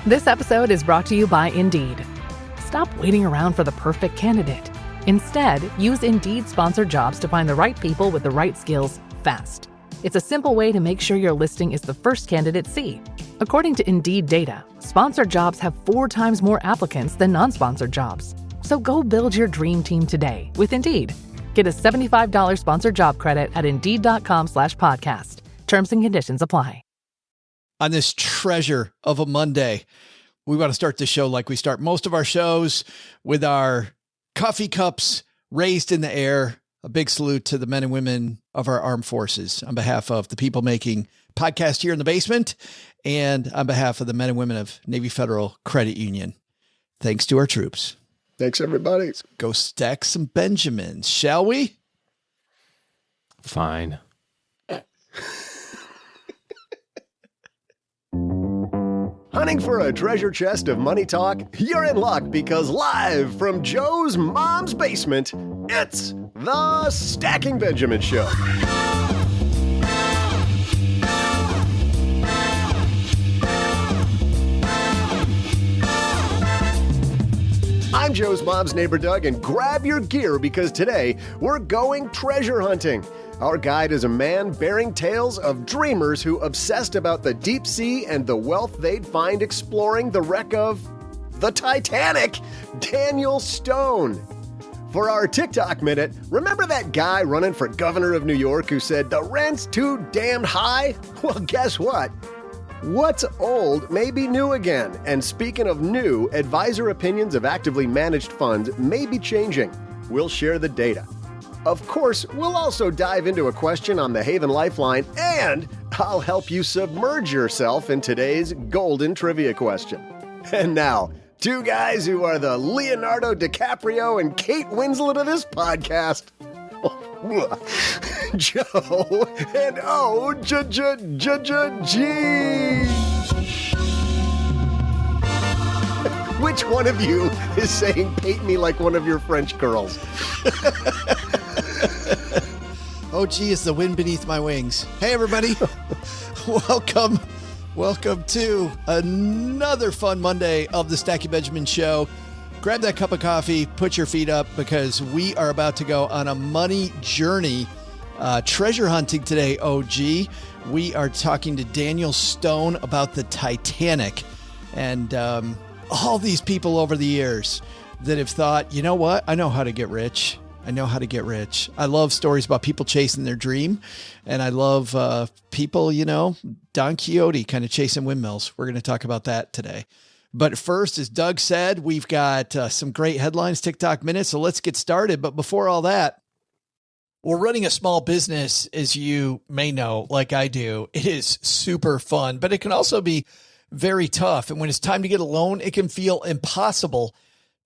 This episode is brought to you by Indeed. Stop waiting around for the perfect candidate. Instead, use Indeed sponsored jobs to find the right people with the right skills fast. It's a simple way to make sure your listing is the first candidates see. According to Indeed data, sponsored jobs have 4 times more applicants than non-sponsored jobs. So go build your dream team today with Indeed. Get a $75 sponsored job credit at Indeed.com/podcast. Terms and conditions apply. On this treasure of a Monday, we want to start the show like we start most of our shows, with our coffee cups raised in the air. A big salute to the men and women of our armed forces on behalf of the people making podcast here in the basement and on behalf of the men and women of Navy Federal Credit Union. Thanks to our troops. Thanks, everybody. Let's go stack some Benjamins, shall we? Fine. Hunting for a treasure chest of money talk? You're in luck, because live from Joe's mom's basement, it's the Stacking Benjamin Show. I'm Joe's mom's neighbor Doug, and grab your gear because today we're going treasure hunting. Our guide is a man bearing tales of dreamers who obsessed about the deep sea and the wealth they'd find exploring the wreck of the Titanic, Daniel Stone. For our TikTok minute, remember that guy running for governor of New York who said the rent's too damn high? Well, guess what? What's old may be new again. And speaking of new, advisor opinions of actively managed funds may be changing. We'll share the data. Of course, we'll also dive into a question on the Haven Lifeline, and I'll help you submerge yourself in today's golden trivia question. And now, 2 guys who are the Leonardo DiCaprio and Kate Winslet of this podcast. Joe and O-G. Which one of you is saying paint me like one of your French girls? Oh, gee, is the wind beneath my wings. Hey, everybody. Welcome to another fun Monday of the Stacking Benjamin Show. Grab that cup of coffee, put your feet up, because we are about to go on a money journey. Treasure hunting today, OG. We are talking to Daniel Stone about the Titanic. And all these people over the years that have thought, you know what? I know how to get rich. I love stories about people chasing their dream. And I love people, Don Quixote kind of chasing windmills. We're going to talk about that today. But first, as Doug said, we've got some great headlines, TikTok minutes. So let's get started. But before all that, we're running a small business, as you may know, like I do. It is super fun, but it can also be very tough. And when it's time to get a loan, it can feel impossible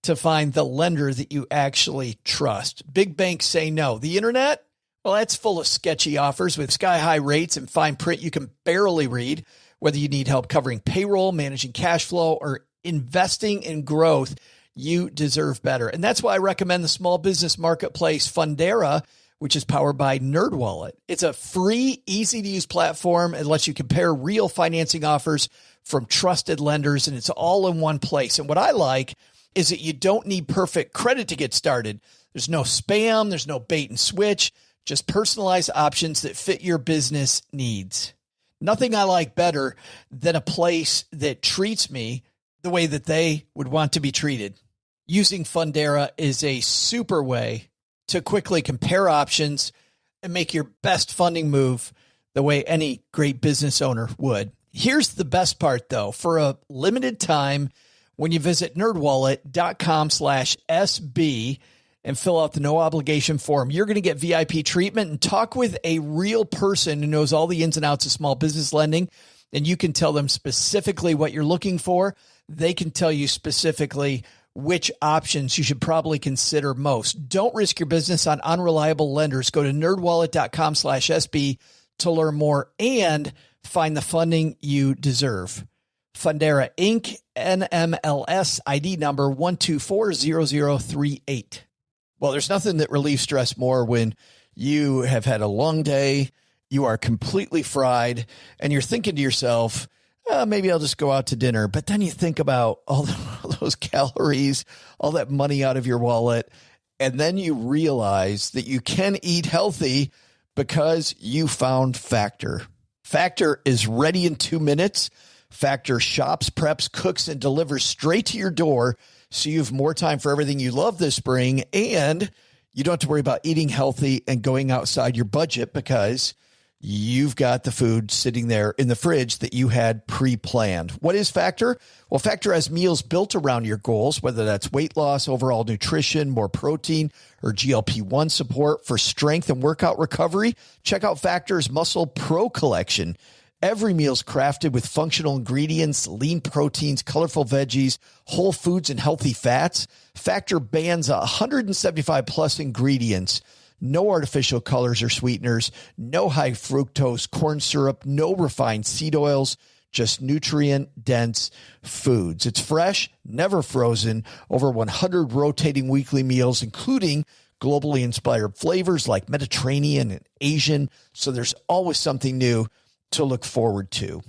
to find the lender that you actually trust. Big banks say no. The internet, well, that's full of sketchy offers with sky-high rates and fine print you can barely read. Whether you need help covering payroll, managing cash flow, or investing in growth, you deserve better. And that's why I recommend the small business marketplace Fundera, which is powered by NerdWallet. It's a free, easy-to-use platform. It lets you compare real financing offers from trusted lenders, and it's all in one place. And what I like is that you don't need perfect credit to get started. There's no spam, there's no bait and switch, just personalized options that fit your business needs. Nothing I like better than a place that treats me the way that they would want to be treated. Using Fundera is a super way to quickly compare options and make your best funding move the way any great business owner would. Here's the best part, though. For a limited time, when you visit nerdwallet.com/SB and fill out the no obligation form, you're going to get VIP treatment and talk with a real person who knows all the ins and outs of small business lending. And you can tell them specifically what you're looking for. They can tell you specifically which options you should probably consider most. Don't risk your business on unreliable lenders. Go to nerdwallet.com/SB to learn more and find the funding you deserve. Fundera Inc., NMLS ID number 1240038. Well, there's nothing that relieves stress more when you have had a long day, you are completely fried, and you're thinking to yourself, maybe I'll just go out to dinner. But then you think about all those calories, all that money out of your wallet. And then you realize that you can eat healthy because you found Factor. Factor is ready in 2 minutes. Factor shops, preps, cooks, and delivers straight to your door, so you have more time for everything you love this spring, and you don't have to worry about eating healthy and going outside your budget because you've got the food sitting there in the fridge that you had pre-planned. What is Factor? Well, Factor has meals built around your goals, whether that's weight loss, overall nutrition, more protein, or GLP-1 support for strength and workout recovery. Check out Factor's Muscle Pro collection. Every meal's crafted with functional ingredients, lean proteins, colorful veggies, whole foods, and healthy fats. Factor bans 175 plus ingredients. No artificial colors or sweeteners, no high fructose corn syrup, no refined seed oils, just nutrient-dense foods. It's fresh, never frozen, over 100 rotating weekly meals, including globally inspired flavors like Mediterranean and Asian, so there's always something new to look forward to.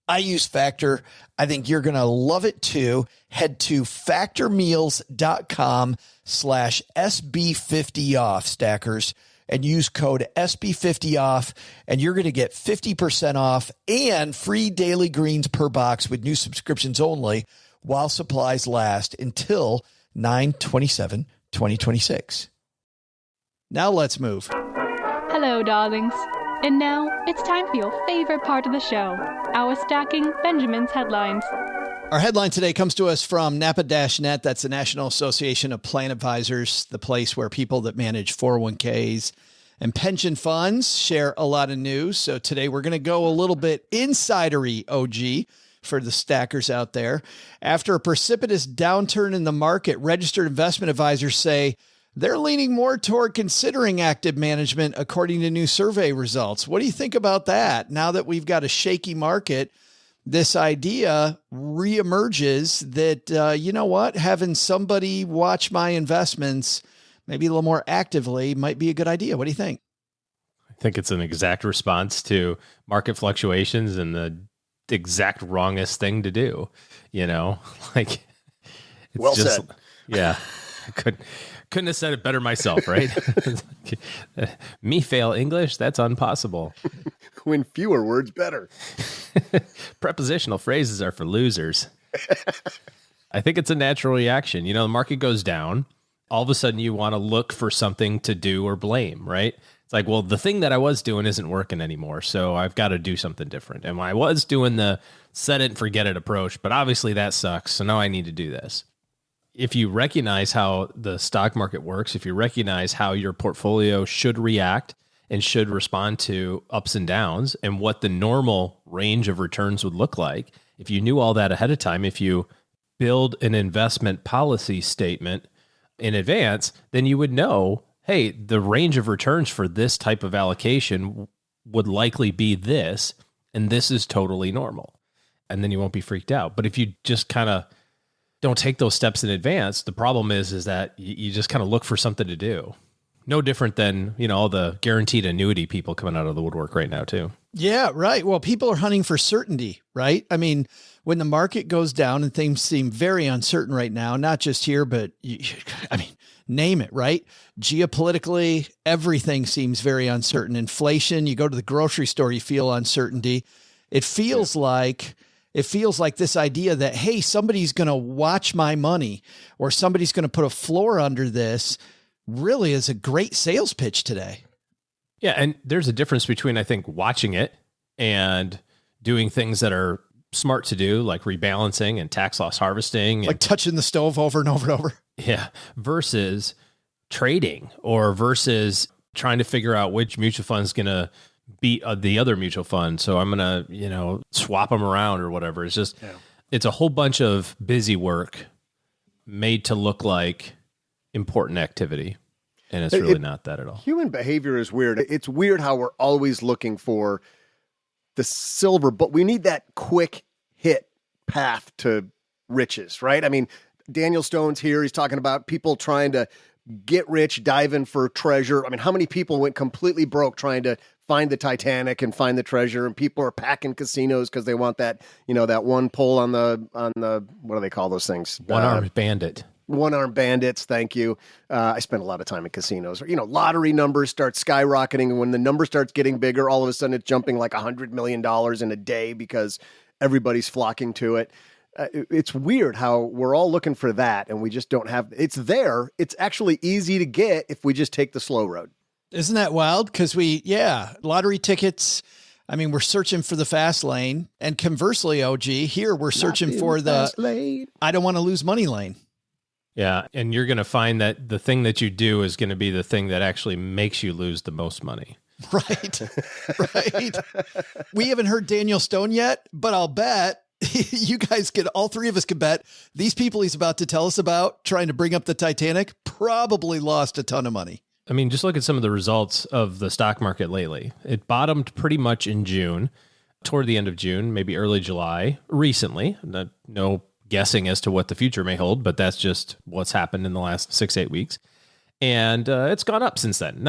I use Factor. I think you're going to love it too. Head to factormeals.com/SB50off, stackers, and use code SB50off, and you're going to get 50% off and free daily greens per box with new subscriptions only while supplies last until 9/27/2026. Now let's move. Hello, darlings. And now, it's time for your favorite part of the show, our Stacking Benjamin's headlines. Our headline today comes to us from NAPA-Net. That's the National Association of Plan Advisors, the place where people that manage 401ks and pension funds share a lot of news. So today we're going to go a little bit insidery, OG, for the stackers out there. After a precipitous downturn in the market, registered investment advisors say they're leaning more toward considering active management, according to new survey results. What do you think about that? Now that we've got a shaky market, this idea reemerges that, you know what, having somebody watch my investments maybe a little more actively might be a good idea. What do you think? I think it's an exact response to market fluctuations and the exact wrongest thing to do. You know, like, it's well just, said. Yeah, I couldn't have said it better myself, right? Me fail English? That's impossible. When fewer words, better. Prepositional phrases are for losers. I think it's a natural reaction. You know, the market goes down. All of a sudden, you want to look for something to do or blame, right? It's like, well, the thing that I was doing isn't working anymore, so I've got to do something different. And I was doing the set it and forget it approach, but obviously that sucks, so now I need to do this. If you recognize how the stock market works, if you recognize how your portfolio should react and should respond to ups and downs and what the normal range of returns would look like, if you knew all that ahead of time, if you build an investment policy statement in advance, then you would know, hey, the range of returns for this type of allocation would likely be this, and this is totally normal. And then you won't be freaked out. But if you just kind of don't take those steps in advance, the problem is that you just kind of look for something to do. No different than, you know, all the guaranteed annuity people coming out of the woodwork right now too. Yeah, right. Well, people are hunting for certainty, right? I mean, when the market goes down and things seem very uncertain right now, not just here, but I mean, name it, right? Geopolitically, everything seems very uncertain. Inflation, you go to the grocery store, you feel uncertainty. It feels like this idea that, hey, somebody's going to watch my money or somebody's going to put a floor under this really is a great sales pitch today. Yeah. And there's a difference between, I think, watching it and doing things that are smart to do, like rebalancing and tax loss harvesting. Like touching the stove over and over and over. Yeah. Versus trading or versus trying to figure out which mutual fund is going to beat the other mutual fund. So I'm going to, you know, swap them around or whatever. It's just, It's a whole bunch of busy work made to look like important activity. And it's really not that at all. Human behavior is weird. It's weird how we're always looking for the silver, but we need that quick hit path to riches, right? I mean, Daniel Stone's here. He's talking about people trying to get rich, dive in for treasure. I mean, how many people went completely broke trying to find the Titanic and find the treasure, and people are packing casinos because they want that, that one pull on the what do they call those things? One-armed bandit. One-armed bandits, thank you. I spent a lot of time in casinos. Lottery numbers start skyrocketing, and when the number starts getting bigger, all of a sudden it's jumping like $100 million in a day because everybody's flocking to it. It's weird how we're all looking for that, and we just don't have. It's there. It's actually easy to get if we just take the slow road. Isn't that wild? Because lottery tickets. I mean, we're searching for the fast lane, and conversely, OG, here we're searching for the I don't want to lose money lane. Yeah, and you're going to find that the thing that you do is going to be the thing that actually makes you lose the most money. Right, right. We haven't heard Daniel Stone yet, but I'll bet you guys all three of us could bet these people he's about to tell us about trying to bring up the Titanic probably lost a ton of money. I mean, just look at some of the results of the stock market lately. It bottomed pretty much in June, toward the end of June, maybe early July, recently. No guessing as to what the future may hold, but that's just what's happened in the last 6-8 weeks. And it's gone up since then.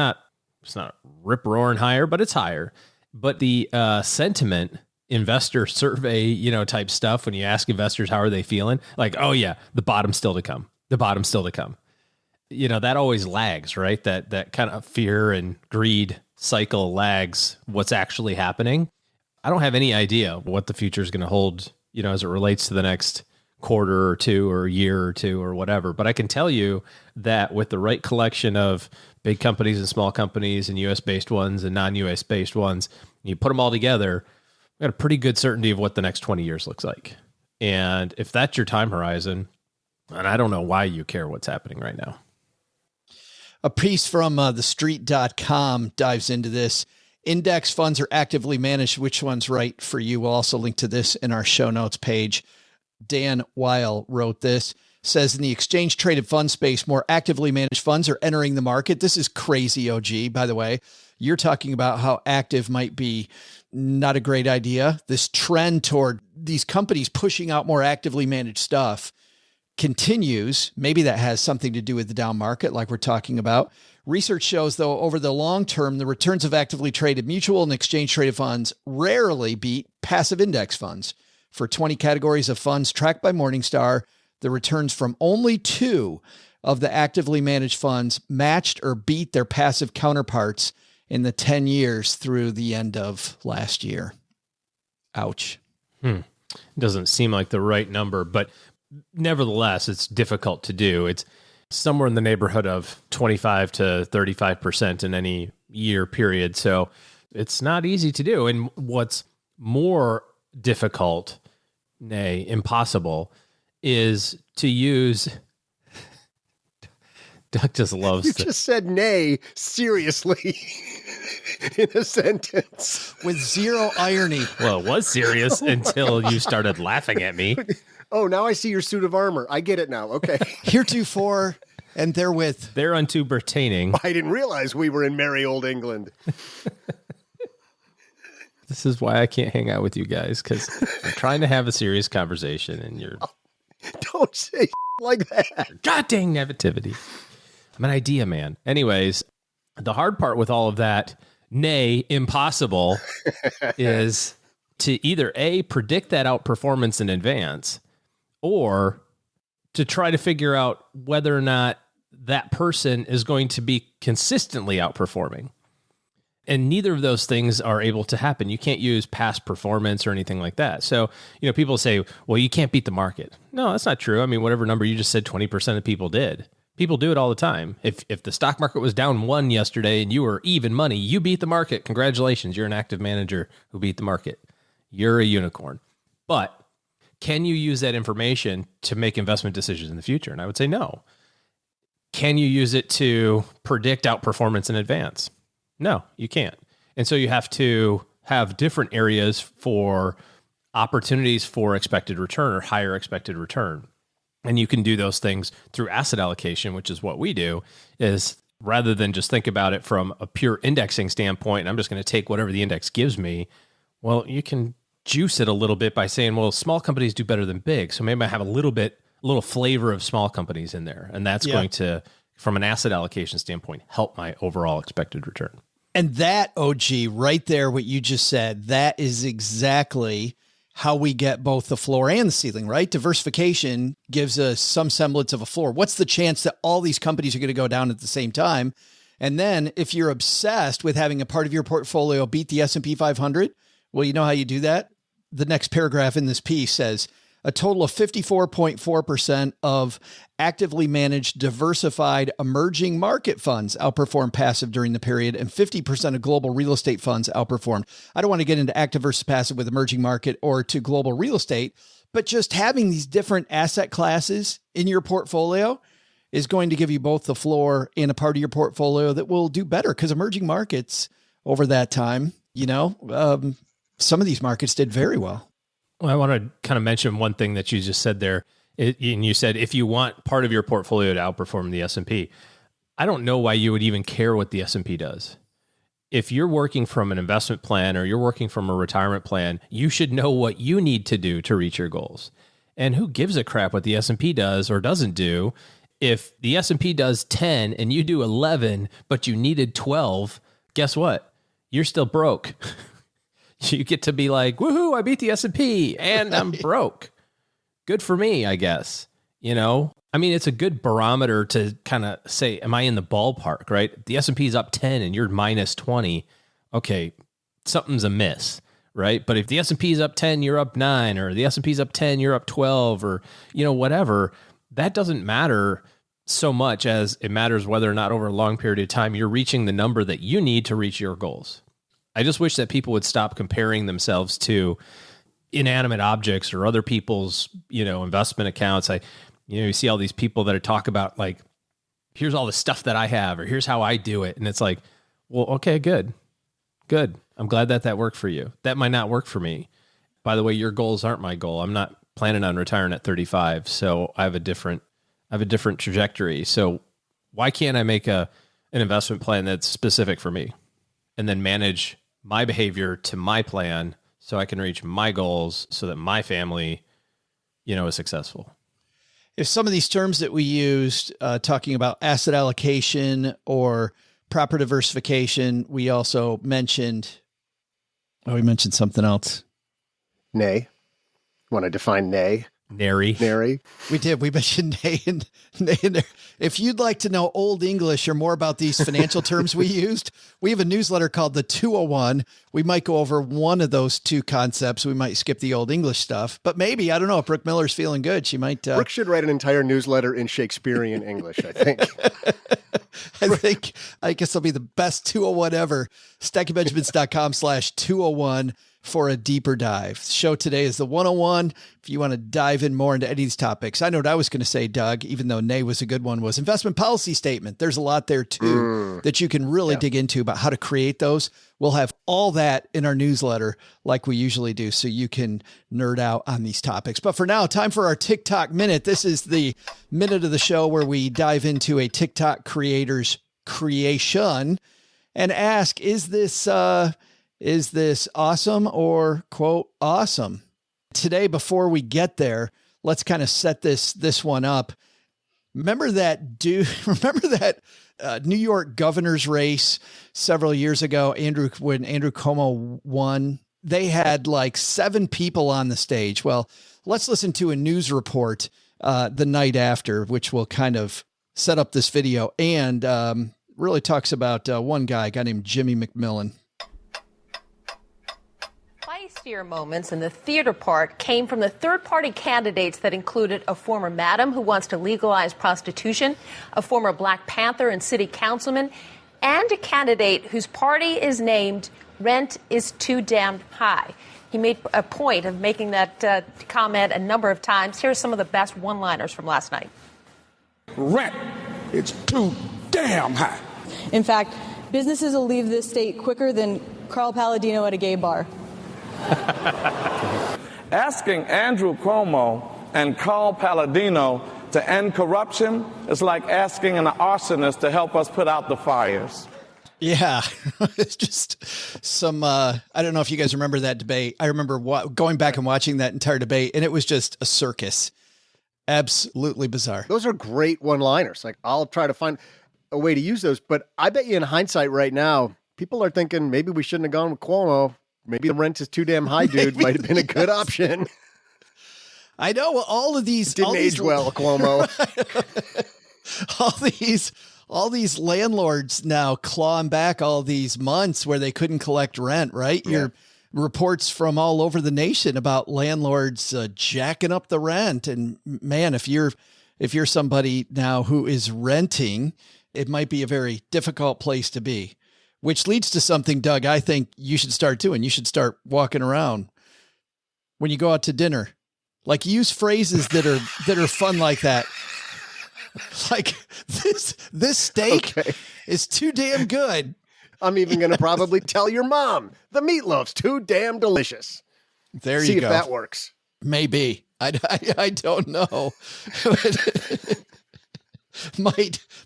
It's not rip-roaring higher, but it's higher. But the sentiment investor survey, type stuff, when you ask investors how are they feeling, like, oh yeah, the bottom's still to come. The bottom's still to come. That always lags, right? That kind of fear and greed cycle lags what's actually happening. I don't have any idea what the future is going to hold, as it relates to the next quarter or two or a year or two or whatever. But I can tell you that with the right collection of big companies and small companies and US-based ones and non-US based ones, you put them all together, we've got a pretty good certainty of what the next 20 years looks like. And if that's your time horizon, and I don't know why you care what's happening right now. A piece from thestreet.com dives into this. Index funds are actively managed. Which one's right for you? We'll also link to this in our show notes page. Dan Weil wrote this, says in the exchange traded fund space, more actively managed funds are entering the market. This is crazy, OG, by the way. You're talking about how active might be not a great idea. This trend toward these companies pushing out more actively managed stuff continues. Maybe that has something to do with the down market like we're talking about. Research shows, though, over the long term, the returns of actively traded mutual and exchange traded funds rarely beat passive index funds. For 20 categories of funds tracked by Morningstar, the returns from only 2 of the actively managed funds matched or beat their passive counterparts in the 10 years through the end of last year. Ouch. Doesn't seem like the right number, but nevertheless, it's difficult to do. It's somewhere in the neighborhood of 25 to 35% in any year period. So it's not easy to do. And what's more difficult, nay, impossible, is to use. Doug just loves. You just said nay seriously in a sentence with zero irony. Well, it was serious until you started laughing at me. Oh, now I see your suit of armor. I get it now. Okay. Heretofore and therewith. Thereunto pertaining. I didn't realize we were in merry old England. This is why I can't hang out with you guys, because I'm trying to have a serious conversation and you're... Don't say like that. God dang negativity. I'm an idea man. Anyways, the hard part with all of that, nay, impossible, is to either A, predict that outperformance in advance, or to try to figure out whether or not that person is going to be consistently outperforming. And neither of those things are able to happen. You can't use past performance or anything like that. So, people say, well, you can't beat the market. No, that's not true. I mean, whatever number you just said, 20% of people did. People do it all the time. If the stock market was down 1 yesterday and you were even money, you beat the market. Congratulations. You're an active manager who beat the market. You're a unicorn. But can you use that information to make investment decisions in the future? And I would say no. Can you use it to predict outperformance in advance? No, you can't. And so you have to have different areas for opportunities for expected return or higher expected return. And you can do those things through asset allocation, which is what we do, is rather than just think about it from a pure indexing standpoint, and I'm just going to take whatever the index gives me. Well, you can juice it a little bit by saying, well, small companies do better than big. So maybe I have a little flavor of small companies in there. And that's going to, from an asset allocation standpoint, help my overall expected return. And that, OG, right there, what you just said, that is exactly how we get both the floor and the ceiling, right? Diversification gives us some semblance of a floor. What's the chance that all these companies are going to go down at the same time? And then if you're obsessed with having a part of your portfolio beat the S&P 500, well, you know how you do that? The next paragraph in this piece says, a total of 54.4% of actively managed, diversified emerging market funds outperformed passive during the period, and 50% of global real estate funds outperformed. I don't want to get into active versus passive with emerging market or to global real estate, but just having these different asset classes in your portfolio is going to give you both the floor and a part of your portfolio that will do better, because emerging markets over that time, some of these markets did very well. Well, I want to kind of mention one thing that you just said there. And you said, if you want part of your portfolio to outperform the S&P, I don't know why you would even care what the S&P does. If you're working from an investment plan or you're working from a retirement plan, you should know what you need to do to reach your goals. And who gives a crap what the S&P does or doesn't do? If the S&P does 10 and you do 11, but you needed 12, guess what? You're still broke. You get to be like, woohoo, I beat the S&P and I'm broke. Good for me, I guess. I mean, it's a good barometer to kind of say, am I in the ballpark, right? The S&P is up 10 and you're minus 20. Okay, something's amiss, right? But if the S&P is up 10, you're up 9, or the S&P is up 10, you're up 12, or, whatever, that doesn't matter so much as it matters whether or not over a long period of time you're reaching the number that you need to reach your goals. I just wish that people would stop comparing themselves to inanimate objects or other people's, investment accounts. You see all these people that talk about like, here's all the stuff that I have, or here's how I do it. And it's like, well, okay, good. I'm glad that worked for you. That might not work for me. By the way, your goals aren't my goal. I'm not planning on retiring at 35. So I have a different trajectory. So why can't I make an investment plan that's specific for me and then manage my behavior to my plan so I can reach my goals so that my family, is successful? If some of these terms that we used, talking about asset allocation or proper diversification, we also mentioned, we mentioned something else. Nay. Want to define nay? Nary. We did. We mentioned nay and there. If you'd like to know Old English or more about these financial terms we used, we have a newsletter called the 201. We might go over one of those two concepts. We might skip the Old English stuff, but maybe, I don't know, if Brooke Miller's feeling good, she might. Brooke should write an entire newsletter in Shakespearean English, I think. I guess it'll be the best 201 ever. StackyBenjamins.com/201 for a deeper dive. The show today is the 101. If you want to dive in more into any of these topics, I know what I was going to say, Doug, even though nay was a good one, was investment policy statement. There's a lot there too that you can really dig into about how to create those. We'll have all that in our newsletter like we usually do, so you can nerd out on these topics. But for now, time for our TikTok Minute. This is the minute of the show where we dive into a TikTok creator's creation and ask, is this awesome or quote awesome? Today, before we get there, let's kind of set this one up. Remember that New York governor's race several years ago, when Andrew Cuomo won? They had like 7 people on the stage. Well, let's listen to a news report the night after, which will kind of set up this video and really talks about one guy, a guy named Jimmy McMillan. Feistier moments in the theater part came from the third-party candidates that included a former madam who wants to legalize prostitution, a former Black Panther and city councilman, and a candidate whose party is named Rent is Too Damn High. He made a point of making that comment a number of times. Here's some of the best one-liners from last night. Rent is too damn high. In fact, businesses will leave this state quicker than Carl Palladino at a gay bar. Asking Andrew Cuomo and Carl Palladino to end corruption is like asking an arsonist to help us put out the fires. Yeah, it's just some, I don't know if you guys remember that debate. I remember going back and watching that entire debate, and it was just a circus. Absolutely bizarre. Those are great one-liners. Like, I'll try to find a way to use those, but I bet you in hindsight right now, people are thinking maybe we shouldn't have gone with Cuomo. Maybe the rent is too damn high, dude. Might have been a good option. I know. Well, all of these didn't age well, Cuomo. all these landlords now clawing back all these months where they couldn't collect rent, right? Yeah. Your reports from all over the nation about landlords jacking up the rent. And man, if you're somebody now who is renting, it might be a very difficult place to be, which leads to something, Doug, I think you should start doing. You should start walking around when you go out to dinner. Like, use phrases that are fun like that. Like, this steak is too damn good. I'm even going to probably tell your mom the meatloaf's too damn delicious. There you go. See if that works. Maybe. I don't know.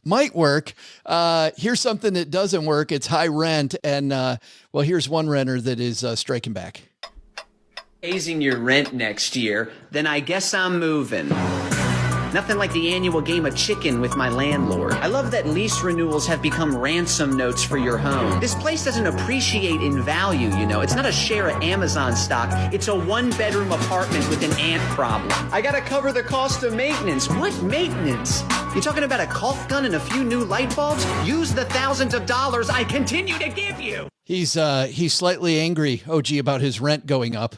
might work. Here's something that doesn't work. It's high rent. And well, here's one renter that is striking back. Raising your rent next year, then I guess I'm moving. Nothing like the annual game of chicken with my landlord. I love that lease renewals have become ransom notes for your home. This place doesn't appreciate in value, you know. It's not a share of Amazon stock. It's a one-bedroom apartment with an ant problem. I gotta cover the cost of maintenance. What maintenance? You talking about a caulk gun and a few new light bulbs? Use the thousands of dollars I continue to give you. He's slightly angry, OG, about his rent going up.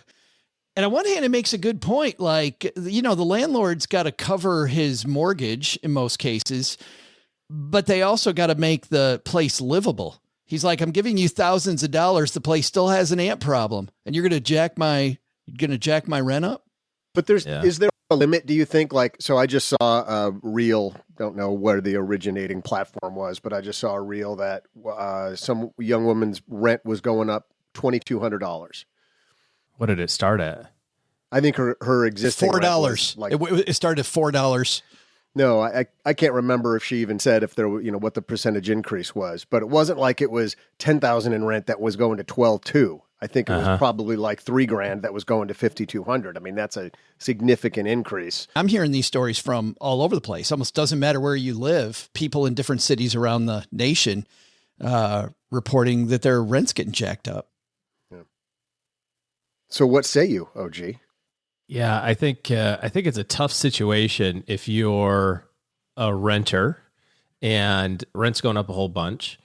And on one hand, it makes a good point. Like, you know, the landlord's got to cover his mortgage in most cases, but they also got to make the place livable. He's like, I'm giving you thousands of dollars. The place still has an ant problem, and you're going to jack my rent up. But is there a limit, do you think? Like, so I just saw a reel, don't know where the originating platform was, but I just saw a reel that some young woman's rent was going up $2,200. What did it start at? I think her existing $4. Like, it started at $4. No, I can't remember if she even said if there were, you know, what the percentage increase was, but it wasn't like it was $10,000 in rent that was going to $12,200. I think it was probably like $3,000 that was going to $5,200. I mean, that's a significant increase. I'm hearing these stories from all over the place. Almost doesn't matter where you live. People in different cities around the nation reporting that their rent's getting jacked up. So what say you, OG? Yeah, I think it's a tough situation if you're a renter and rent's going up a whole bunch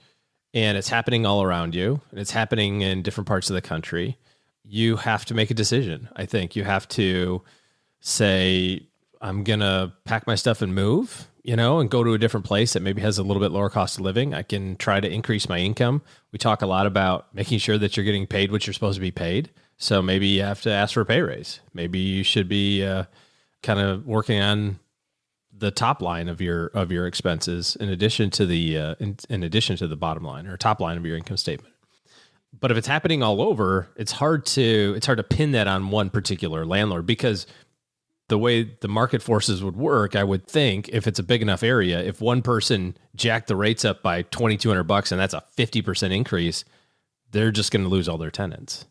and it's happening all around you and it's happening in different parts of the country. You have to make a decision. I think you have to say, I'm going to pack my stuff and move, you know, and go to a different place that maybe has a little bit lower cost of living. I can try to increase my income. We talk a lot about making sure that you're getting paid what you're supposed to be paid. So maybe you have to ask for a pay raise. Maybe you should be kind of working on the top line of your expenses in addition to the in addition to the bottom line or top line of your income statement. But if it's happening all over, it's hard to pin that on one particular landlord, because the way the market forces would work, I would think, if it's a big enough area, if one person jacked the rates up by $2,200 and that's a 50% increase, they're just going to lose all their tenants.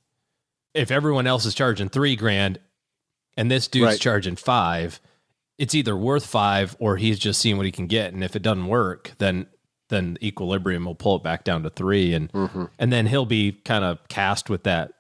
If everyone else is charging $3,000 and this dude's charging $5,000, it's either worth $5,000 or he's just seeing what he can get. And if it doesn't work, then equilibrium will pull it back down to $3,000, and then he'll be kind of cast with that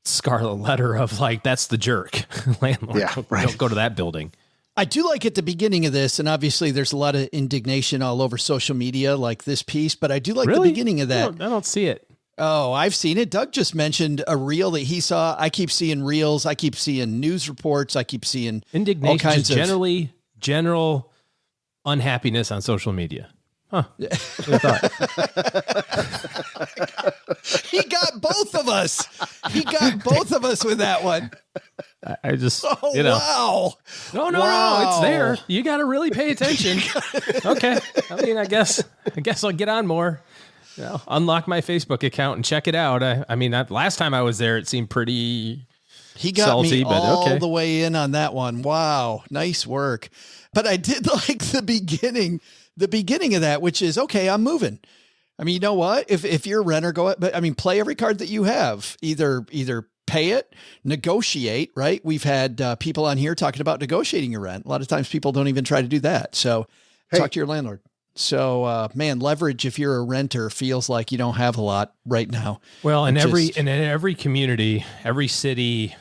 scarlet letter of like, that's the jerk landlord. Yeah, Don't go to that building. I do like at the beginning of this, and obviously there's a lot of indignation all over social media like this piece, but I do like the beginning of that. I don't see it. Oh, I've seen it. Doug just mentioned a reel that he saw. I keep seeing reels. I keep seeing news reports. I keep seeing indignation, all kinds of general unhappiness on social media. Huh. What thought? He got both of us. He got both of us with that one. I just, wow. No, it's there. You got to really pay attention. Okay. I mean, I guess I'll get on more. You know, unlock my Facebook account and check it out. I mean, last time I was there, it seemed pretty He got salty, me but all the way in on that one. Wow. Nice work. But I did like the beginning of that, which is, okay, I'm moving. I mean, you know what? If you're a renter, play every card that you have. Either pay it, negotiate, right? We've had people on here talking about negotiating your rent. A lot of times people don't even try to do that. So talk to your landlord. So, man, leverage if you're a renter feels like you don't have a lot right now. Well, in every community, every city,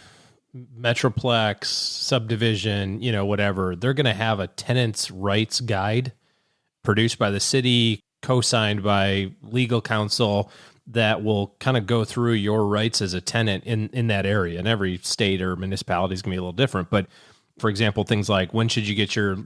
metroplex, subdivision, whatever, they're going to have a tenant's rights guide produced by the city, co-signed by legal counsel that will kind of go through your rights as a tenant in that area. And every state or municipality is going to be a little different. But for example, things like when should you get your,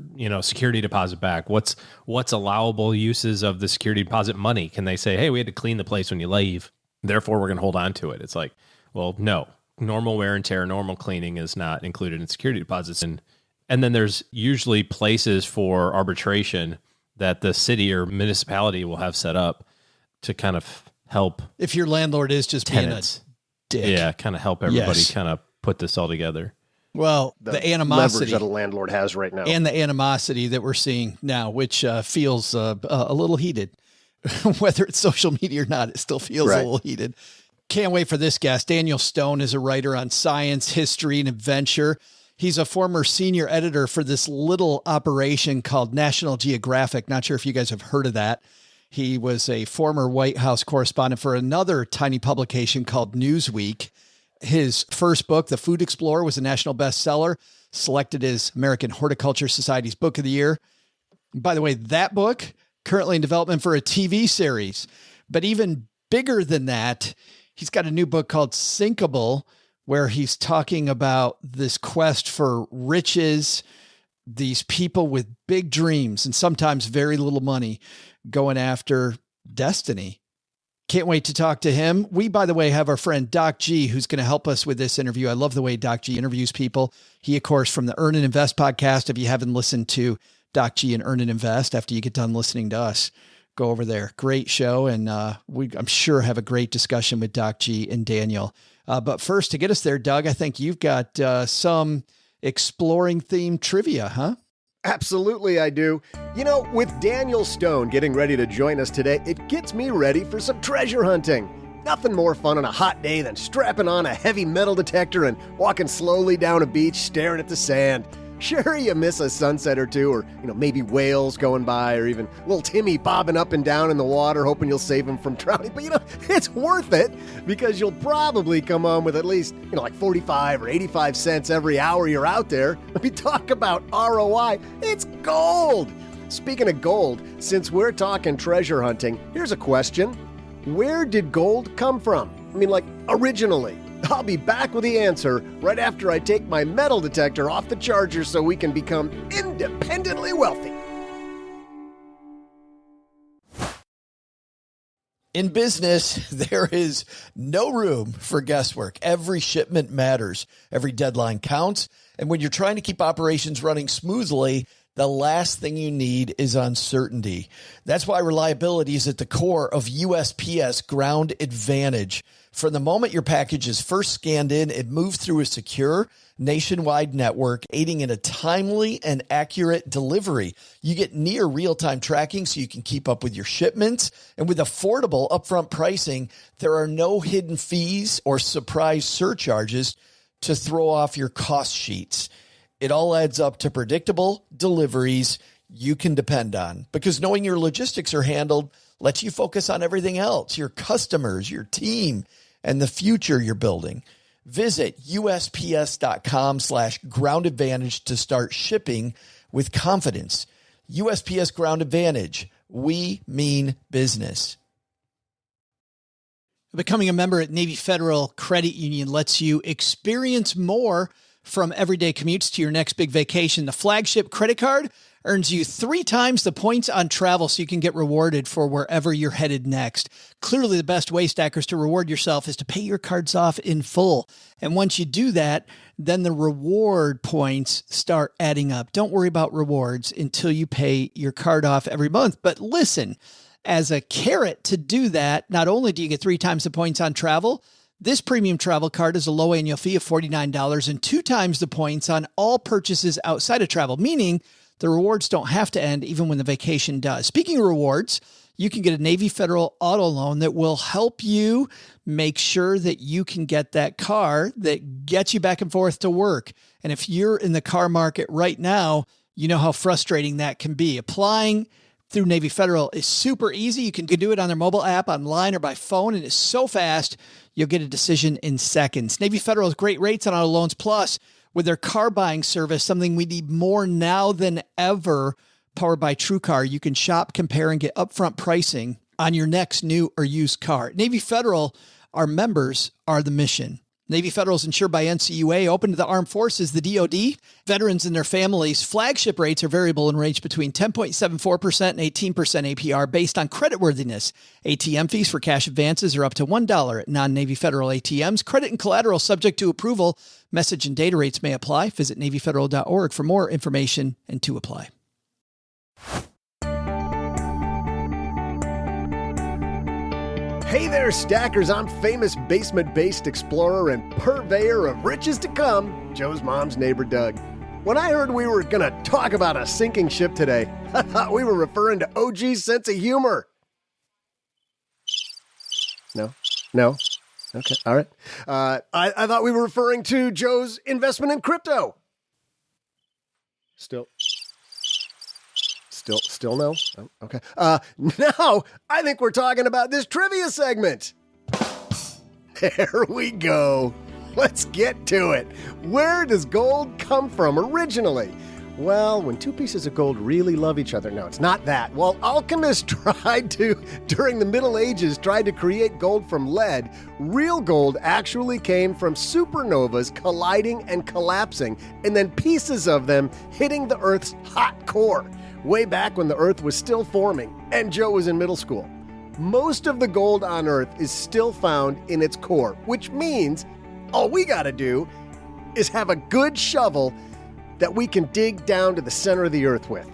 security deposit back? What's allowable uses of the security deposit money? Can they say, hey, we had to clean the place when you leave, therefore we're going to hold on to it? It's like, well, no. Normal wear and tear, normal cleaning is not included in security deposits. And then there's usually places for arbitration that the city or municipality will have set up to kind of help. If your landlord is just tenants, being a dick. Yeah, kind of help everybody kind of put this all together. Well, the animosity leverage that a landlord has right now. And the animosity that we're seeing now, which feels a little heated. Whether it's social media or not, it still feels a little heated. Can't wait for this guest. Daniel Stone is a writer on science, history, and adventure. He's a former senior editor for this little operation called National Geographic. Not sure if you guys have heard of that. He was a former White House correspondent for another tiny publication called Newsweek. His first book, The Food Explorer, was a national bestseller, selected as American Horticulture Society's Book of the Year. By the way, that book currently in development for a TV series. But even bigger than that, he's got a new book called Sinkable, where he's talking about this quest for riches, these people with big dreams and sometimes very little money going after destiny. Can't wait to talk to him. We, by the way, have our friend Doc G, who's going to help us with this interview. I love the way Doc G interviews people. He, of course, from the Earn and Invest podcast. If you haven't listened to Doc G and Earn and Invest after you get done listening to us, go over there. Great show. And I'm sure have a great discussion with Doc G and Daniel. But first, to get us there, Doug, I think you've got some exploring themed trivia, huh? Absolutely, I do. With Daniel Stone getting ready to join us today, it gets me ready for some treasure hunting. Nothing more fun on a hot day than strapping on a heavy metal detector and walking slowly down a beach staring at the sand. Sure, you miss a sunset or two, or, maybe whales going by, or even little Timmy bobbing up and down in the water, hoping you'll save him from drowning. But, it's worth it because you'll probably come home with at least, like 45 or 85 cents every hour you're out there. Let me talk about ROI. It's gold. Speaking of gold, since we're talking treasure hunting, here's a question. Where did gold come from? Originally. I'll be back with the answer right after I take my metal detector off the charger so we can become independently wealthy. In business, there is no room for guesswork. Every shipment matters. Every deadline counts. And when you're trying to keep operations running smoothly, the last thing you need is uncertainty. That's why reliability is at the core of USPS Ground Advantage. From the moment your package is first scanned in, it moves through a secure nationwide network, aiding in a timely and accurate delivery. You get near real-time tracking so you can keep up with your shipments. And with affordable upfront pricing, there are no hidden fees or surprise surcharges to throw off your cost sheets. It all adds up to predictable deliveries you can depend on, because knowing your logistics are handled lets you focus on everything else, your customers, your team, and the future you're building. Visit USPS.com/Ground Advantage to start shipping with confidence. USPS Ground Advantage. We mean business. Becoming a member at Navy Federal Credit Union lets you experience more from everyday commutes to your next big vacation. The flagship credit card earns you 3 times the points on travel so you can get rewarded for wherever you're headed next. Clearly, the best way, Stackers, to reward yourself is to pay your cards off in full. And once you do that, then the reward points start adding up. Don't worry about rewards until you pay your card off every month. But listen, as a carrot to do that, not only do you get 3 times the points on travel, this premium travel card is a low annual fee of $49 and 2 times the points on all purchases outside of travel, meaning the rewards don't have to end even when the vacation does. Speaking of rewards, you can get a Navy Federal auto loan that will help you make sure that you can get that car that gets you back and forth to work. And if you're in the car market right now, you know how frustrating that can be. Applying through Navy Federal is super easy. You can do it on their mobile app, online, or by phone, and it's so fast, you'll get a decision in seconds. Navy Federal has great rates on auto loans, plus with their car buying service, something we need more now than ever, powered by TrueCar. You can shop, compare, and get upfront pricing on your next new or used car. Navy Federal, our members are the mission. Navy Federal is insured by NCUA, open to the Armed Forces, the DoD, veterans and their families. Flagship rates are variable and range between 10.74% and 18% APR based on creditworthiness. ATM fees for cash advances are up to $1 at non-Navy Federal ATMs. Credit and collateral subject to approval. Message and data rates may apply. Visit NavyFederal.org for more information and to apply. Hey there, stackers. I'm famous basement-based explorer and purveyor of riches to come, Joe's mom's neighbor, Doug. When I heard we were going to talk about a sinking ship today, I thought we were referring to OG's sense of humor. No? Okay, all right. I thought we were referring to Joe's investment in crypto. Still no? Oh, okay. Now, I think we're talking about this trivia segment. There we go. Let's get to it. Where does gold come from originally? Well, when two pieces of gold really love each other. No, it's not that. Well, alchemists during the Middle Ages, tried to create gold from lead. Real gold actually came from supernovas colliding and collapsing, and then pieces of them hitting the Earth's hot core, way back when the Earth was still forming, and Joe was in middle school. Most of the gold on Earth is still found in its core, which means all we gotta do is have a good shovel that we can dig down to the center of the Earth with.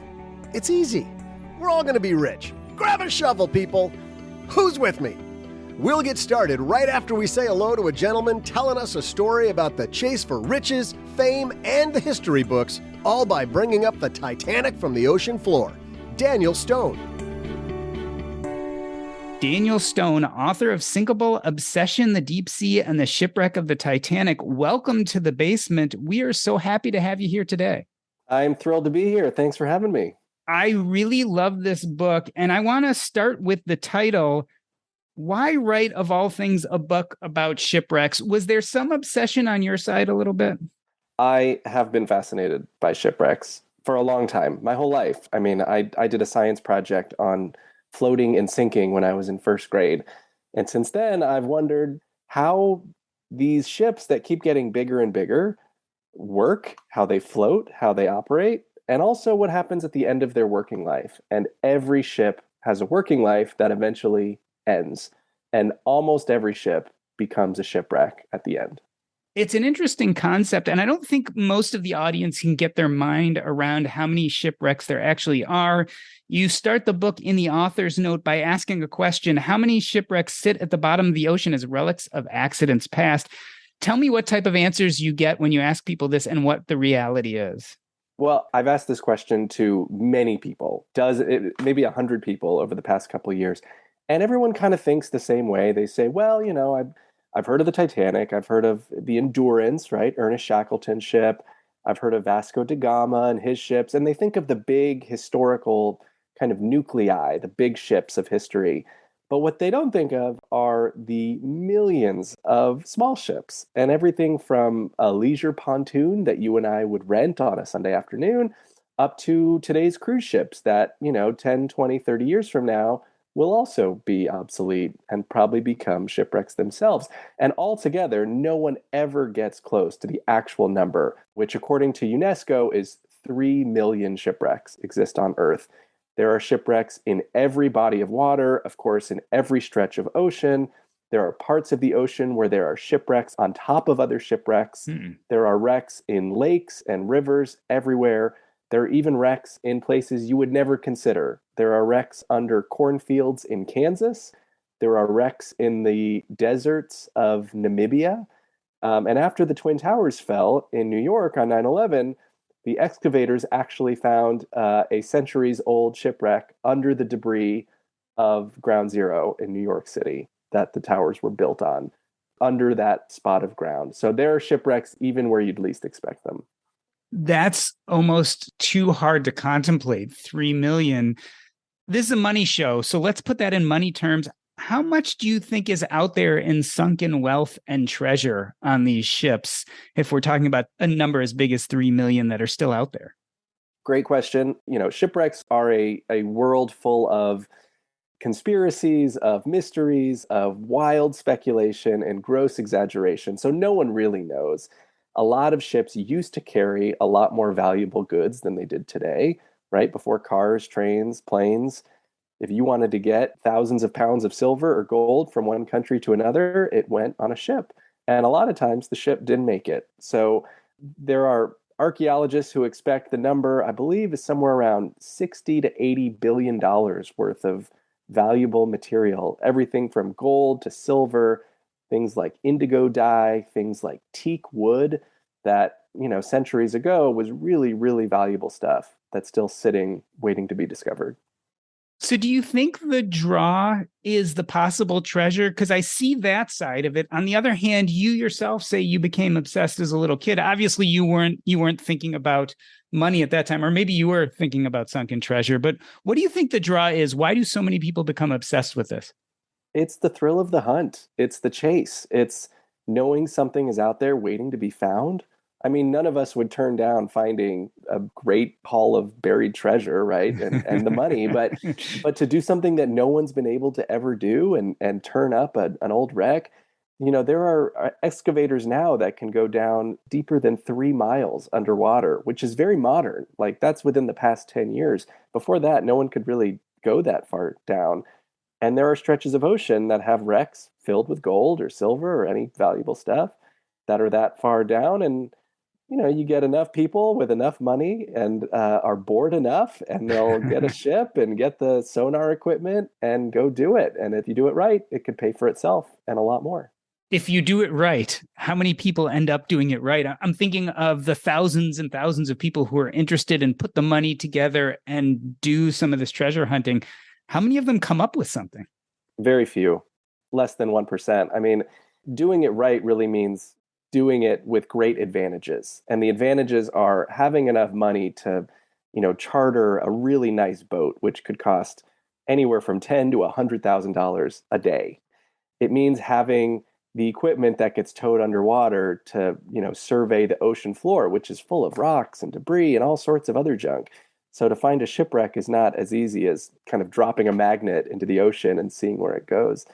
It's easy. We're all gonna be rich. Grab a shovel, people. Who's with me? We'll get started right after we say hello to a gentleman telling us a story about the chase for riches, fame, and the history books, all by bringing up the Titanic from the ocean floor. Daniel Stone. Daniel Stone, author of Sinkable, Obsession, The Deep Sea, and the Shipwreck of the Titanic. Welcome to the basement. We are so happy to have you here today. I'm thrilled to be here. Thanks for having me. I really love this book, and I want to start with the title. Why write, of all things, a book about shipwrecks? Was there some obsession on your side a little bit? I have been fascinated by shipwrecks for a long time, my whole life. I mean, I did a science project on floating and sinking when I was in first grade. And since then, I've wondered how these ships that keep getting bigger and bigger work, how they float, how they operate, and also what happens at the end of their working life. And every ship has a working life that eventually ends. And almost every ship becomes a shipwreck at the end. It's an interesting concept, and I don't think most of the audience can get their mind around how many shipwrecks there actually are. You start the book in the author's note by asking a question: how many shipwrecks sit at the bottom of the ocean as relics of accidents past? Tell me what type of answers you get when you ask people this and what the reality is. Well, I've asked this question to many people, maybe 100 people over the past couple of years, and everyone kind of thinks the same way. They say, well, you know, I've heard of the Titanic. I've heard of the Endurance, right? Ernest Shackleton's ship. I've heard of Vasco da Gama and his ships. And they think of the big historical kind of nuclei, the big ships of history. But what they don't think of are the millions of small ships, and everything from a leisure pontoon that you and I would rent on a Sunday afternoon up to today's cruise ships that, 10, 20, 30 years from now will also be obsolete and probably become shipwrecks themselves. And altogether, no one ever gets close to the actual number, which according to UNESCO is 3 million shipwrecks exist on Earth. There are shipwrecks in every body of water, of course, in every stretch of ocean. There are parts of the ocean where there are shipwrecks on top of other shipwrecks. There are wrecks in lakes and rivers everywhere. There are even wrecks in places you would never consider. There are wrecks under cornfields in Kansas. There are wrecks in the deserts of Namibia. And after the Twin Towers fell in New York on 9/11, the excavators actually found a centuries-old shipwreck under the debris of Ground Zero in New York City that the towers were built on, under that spot of ground. So there are shipwrecks even where you'd least expect them. That's almost too hard to contemplate. 3 million. This is a money show, so let's put that in money terms. How much do you think is out there in sunken wealth and treasure on these ships, if we're talking about a number as big as 3 million that are still out there? Great question. Shipwrecks are a world full of conspiracies, of mysteries, of wild speculation and gross exaggeration. So no one really knows. A lot of ships used to carry a lot more valuable goods than they did today, right? Before cars, trains, planes. If you wanted to get thousands of pounds of silver or gold from one country to another, it went on a ship. And a lot of times the ship didn't make it. So there are archaeologists who expect the number, I believe, is somewhere around 60 to 80 billion dollars worth of valuable material, everything from gold to silver, things like indigo dye, things like teak wood that, centuries ago was really, really valuable stuff that's still sitting, waiting to be discovered. So do you think the draw is the possible treasure? Because I see that side of it. On the other hand, you yourself say you became obsessed as a little kid. Obviously, you weren't thinking about money at that time, or maybe you were thinking about sunken treasure. But what do you think the draw is? Why do so many people become obsessed with this? It's the thrill of the hunt. It's the chase. It's knowing something is out there waiting to be found. I mean, none of us would turn down finding a great haul of buried treasure, right? And the money, but to do something that no one's been able to ever do and turn up an old wreck, there are excavators now that can go down deeper than 3 miles underwater, which is very modern. Like that's within the past 10 years. Before that, no one could really go that far down. And there are stretches of ocean that have wrecks filled with gold or silver or any valuable stuff that are that far down. And you get enough people with enough money and are bored enough, and they'll get a ship and get the sonar equipment and go do it. And if you do it right, it could pay for itself and a lot more. If you do it right, how many people end up doing it right? I'm thinking of the thousands and thousands of people who are interested and put the money together and do some of this treasure hunting. How many of them come up with something? Very few, less than 1%. I mean, doing it right really means doing it with great advantages. And the advantages are having enough money to, charter a really nice boat, which could cost anywhere from $10,000 to $100,000 a day. It means having the equipment that gets towed underwater to, survey the ocean floor, which is full of rocks and debris and all sorts of other junk. So to find a shipwreck is not as easy as kind of dropping a magnet into the ocean and seeing where it goes.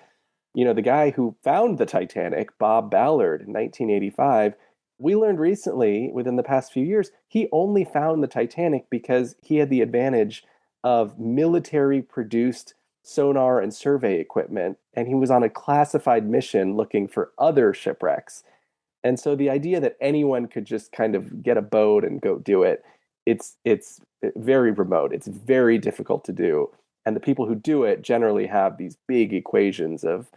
The guy who found the Titanic, Bob Ballard, in 1985, we learned recently, within the past few years, he only found the Titanic because he had the advantage of military-produced sonar and survey equipment, and he was on a classified mission looking for other shipwrecks. And so the idea that anyone could just kind of get a boat and go do it, it's very remote. It's very difficult to do. And the people who do it generally have these big equations of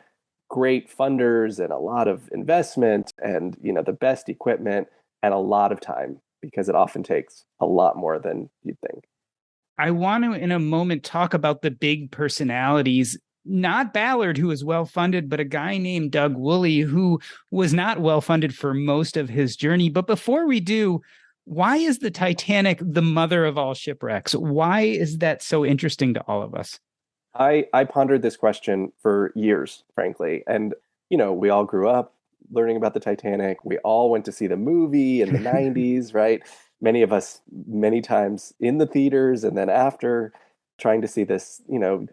great funders and a lot of investment and, the best equipment and a lot of time, because it often takes a lot more than you'd think. I want to, in a moment, talk about the big personalities, not Ballard, who was well-funded, but a guy named Doug Woolley, who was not well-funded for most of his journey. But before we do, why is the Titanic the mother of all shipwrecks? Why is that so interesting to all of us? I pondered this question for years, frankly. And, we all grew up learning about the Titanic. We all went to see the movie in the 90s, right? Many of us, many times in the theaters and then after, trying to see this,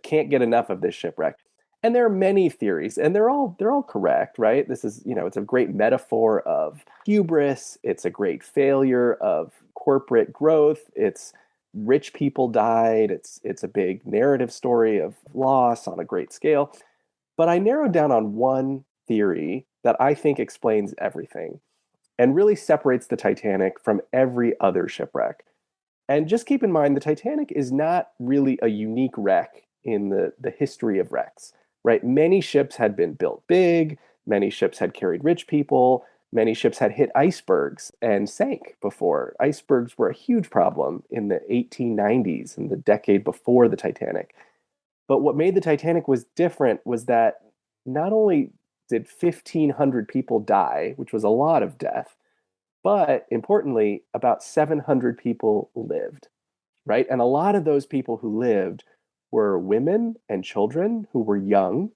can't get enough of this shipwreck. And there are many theories, and they're all correct, right? This is, it's a great metaphor of hubris. It's a great failure of corporate growth. It's rich people died. It's a big narrative story of loss on a great scale. But I narrowed down on one theory that I think explains everything and really separates the Titanic from every other shipwreck. And just keep in mind, the Titanic is not really a unique wreck in the history of wrecks, right? Many ships had been built big. Many ships had carried rich people. Many ships had hit icebergs and sank before. Icebergs were a huge problem in the 1890s, in the decade before the Titanic. But what made the Titanic was different was that not only did 1,500 people die, which was a lot of death, but importantly, about 700 people lived, right? And a lot of those people who lived were women and children who were young,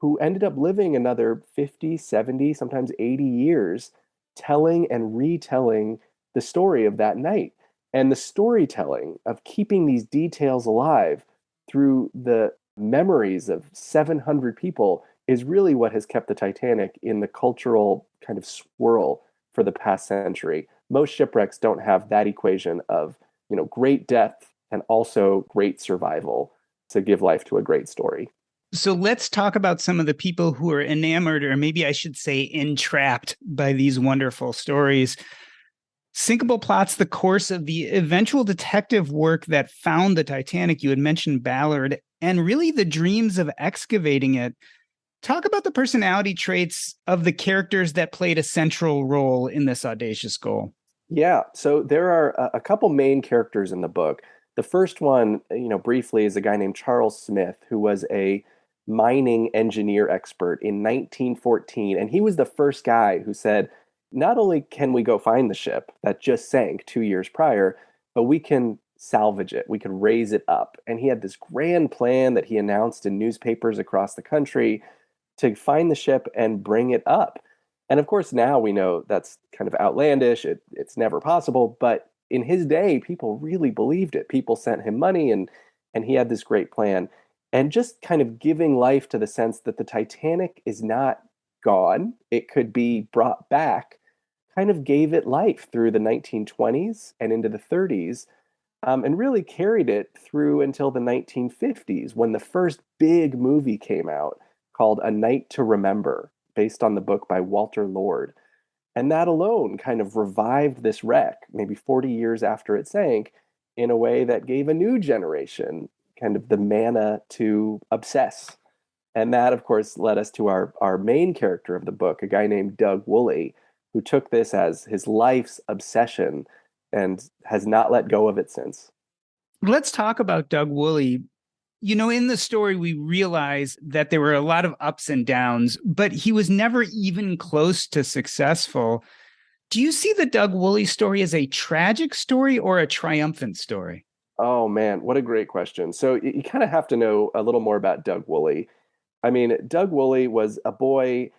who ended up living another 50, 70, sometimes 80 years, telling and retelling the story of that night. And the storytelling of keeping these details alive through the memories of 700 people is really what has kept the Titanic in the cultural kind of swirl for the past century. Most shipwrecks don't have that equation of, great death and also great survival to give life to a great story. So let's talk about some of the people who are enamored, or maybe I should say entrapped by these wonderful stories. Sinkable plots the course of the eventual detective work that found the Titanic. You had mentioned Ballard, and really the dreams of excavating it. Talk about the personality traits of the characters that played a central role in this audacious goal. Yeah, so there are a couple main characters in the book. The first one, briefly, is a guy named Charles Smith, who was a mining engineer expert in 1914. And he was the first guy who said, not only can we go find the ship that just sank 2 years prior, but we can salvage it. We can raise it up. And he had this grand plan that he announced in newspapers across the country to find the ship and bring it up. And of course, now we know that's kind of outlandish. It's never possible. But in his day, people really believed it. People sent him money and he had this great plan. And just kind of giving life to the sense that the Titanic is not gone, it could be brought back, kind of gave it life through the 1920s and into the 30s, and really carried it through until the 1950s when the first big movie came out called A Night to Remember, based on the book by Walter Lord. And that alone kind of revived this wreck, maybe 40 years after it sank, in a way that gave a new generation kind of the manna to obsess. And that, of course, led us to our main character of the book, a guy named Doug Woolley, who took this as his life's obsession and has not let go of it since. Let's talk about Doug Woolley. In the story, we realize that there were a lot of ups and downs, but he was never even close to successful. Do you see the Doug Woolley story as a tragic story or a triumphant story? Oh, man, what a great question. So you kind of have to know a little more about Doug Woolley. I mean, Doug Woolley was a boy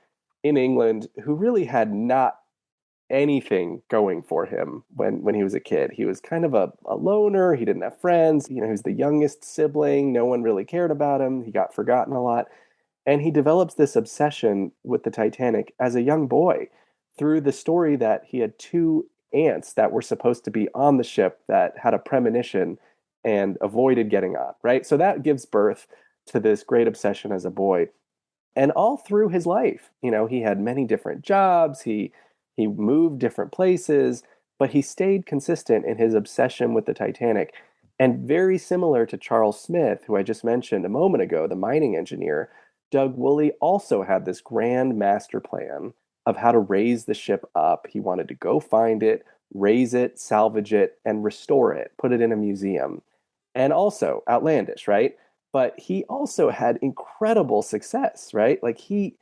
in England who really had not anything going for him when he was a kid. He was kind of a loner. He didn't have friends. He was the youngest sibling. No one really cared about him. He got forgotten a lot. And he develops this obsession with the Titanic as a young boy through the story that he had two aunts that were supposed to be on the ship that had a premonition and avoided getting on, right? So that gives birth to this great obsession as a boy. And all through his life, he had many different jobs. He moved different places, but he stayed consistent in his obsession with the Titanic. And very similar to Charles Smith, who I just mentioned a moment ago, the mining engineer, Doug Woolley also had this grand master plan of how to raise the ship up. He wanted to go find it, raise it, salvage it, and restore it, put it in a museum. And also outlandish, right? But he also had incredible success, right? Like he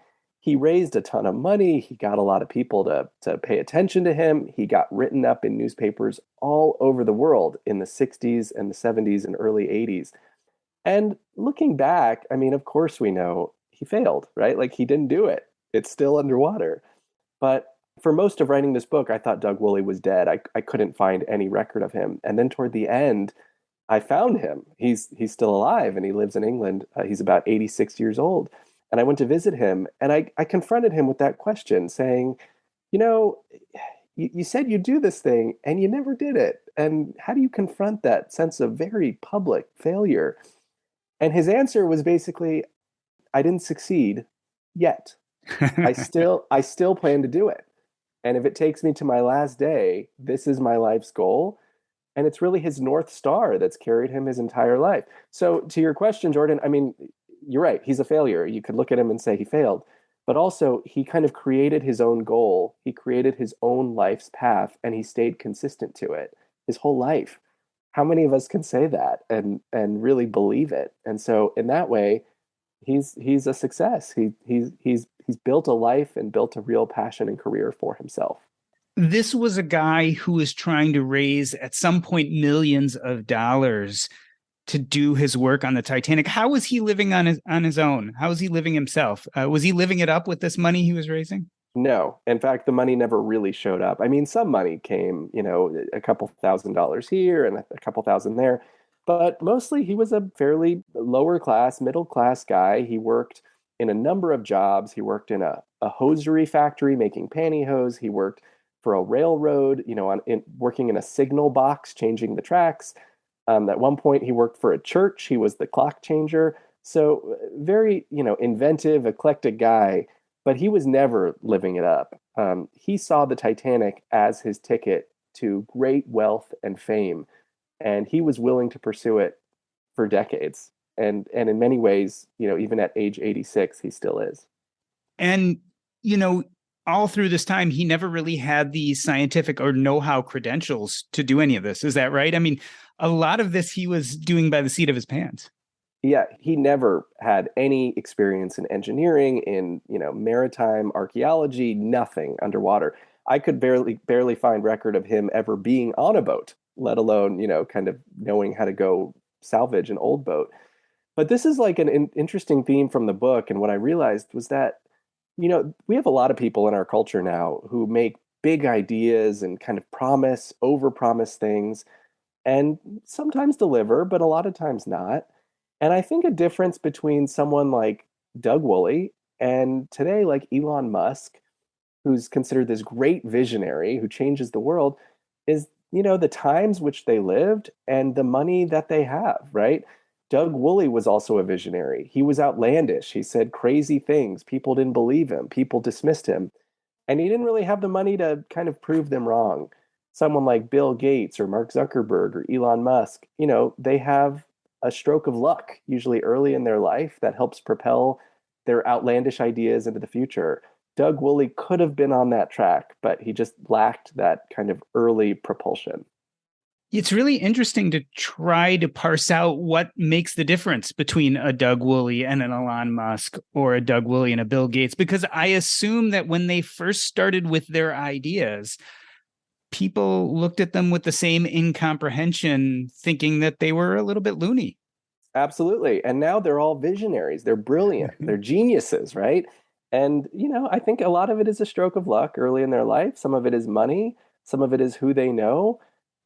raised a ton of money. He got a lot of people to pay attention to him. He got written up in newspapers all over the world in the 60s and the 70s and early 80s. And looking back, I mean, of course we know he failed, right? Like he didn't do it. It's still underwater. But for most of writing this book, I thought Doug Woolley was dead. I couldn't find any record of him. And then toward the end, I found him. He's still alive and he lives in England. He's about 86 years old. And I went to visit him and I confronted him with that question saying, you said you'd do this thing and you never did it. And how do you confront that sense of very public failure? And his answer was basically, I didn't succeed yet. I still plan to do it. And if it takes me to my last day, this is my life's goal. And it's really his North Star that's carried him his entire life. So to your question, Jordan, I mean, you're right. He's a failure. You could look at him and say he failed. But also, he kind of created his own goal. He created his own life's path, and he stayed consistent to it his whole life. How many of us can say that and really believe it? And so, in that way, he's a success. He's built a life and built a real passion and career for himself. This was a guy who was trying to raise, at some point, millions of dollars to do his work on the Titanic. How was he living on his own? How was he living himself? Was he living it up with this money he was raising? No. In fact, the money never really showed up. I mean, some money came, a couple $1,000s here and a couple thousand there, but mostly he was a fairly lower class, middle class guy. He worked in a number of jobs. He worked in a hosiery factory making pantyhose. He worked for a railroad, working in a signal box, changing the tracks. At one point, he worked for a church. He was the clock changer. So very, inventive, eclectic guy, but he was never living it up. He saw the Titanic as his ticket to great wealth and fame, and he was willing to pursue it for decades. And in many ways, even at age 86, he still is. And, all through this time, he never really had the scientific or know-how credentials to do any of this. Is that right? I mean, a lot of this he was doing by the seat of his pants. Yeah, he never had any experience in engineering, in, maritime archaeology, nothing underwater. I could barely find record of him ever being on a boat, let alone, kind of knowing how to go salvage an old boat. But this is like an interesting theme from the book. And what I realized was that, we have a lot of people in our culture now who make big ideas and kind of overpromise things and sometimes deliver, but a lot of times not. And I think a difference between someone like Doug Woolley and today like Elon Musk, who's considered this great visionary who changes the world, is, the times which they lived and the money that they have, right? Doug Woolley was also a visionary. He was outlandish. He said crazy things. People didn't believe him. People dismissed him. And he didn't really have the money to kind of prove them wrong. Someone like Bill Gates or Mark Zuckerberg or Elon Musk, they have a stroke of luck, usually early in their life, that helps propel their outlandish ideas into the future. Doug Woolley could have been on that track, but he just lacked that kind of early propulsion. It's really interesting to try to parse out what makes the difference between a Doug Woolley and an Elon Musk, or a Doug Woolley and a Bill Gates, because I assume that when they first started with their ideas, people looked at them with the same incomprehension, thinking that they were a little bit loony. Absolutely. And now they're all visionaries. They're brilliant. They're geniuses, right? And, I think a lot of it is a stroke of luck early in their life. Some of it is money. Some of it is who they know.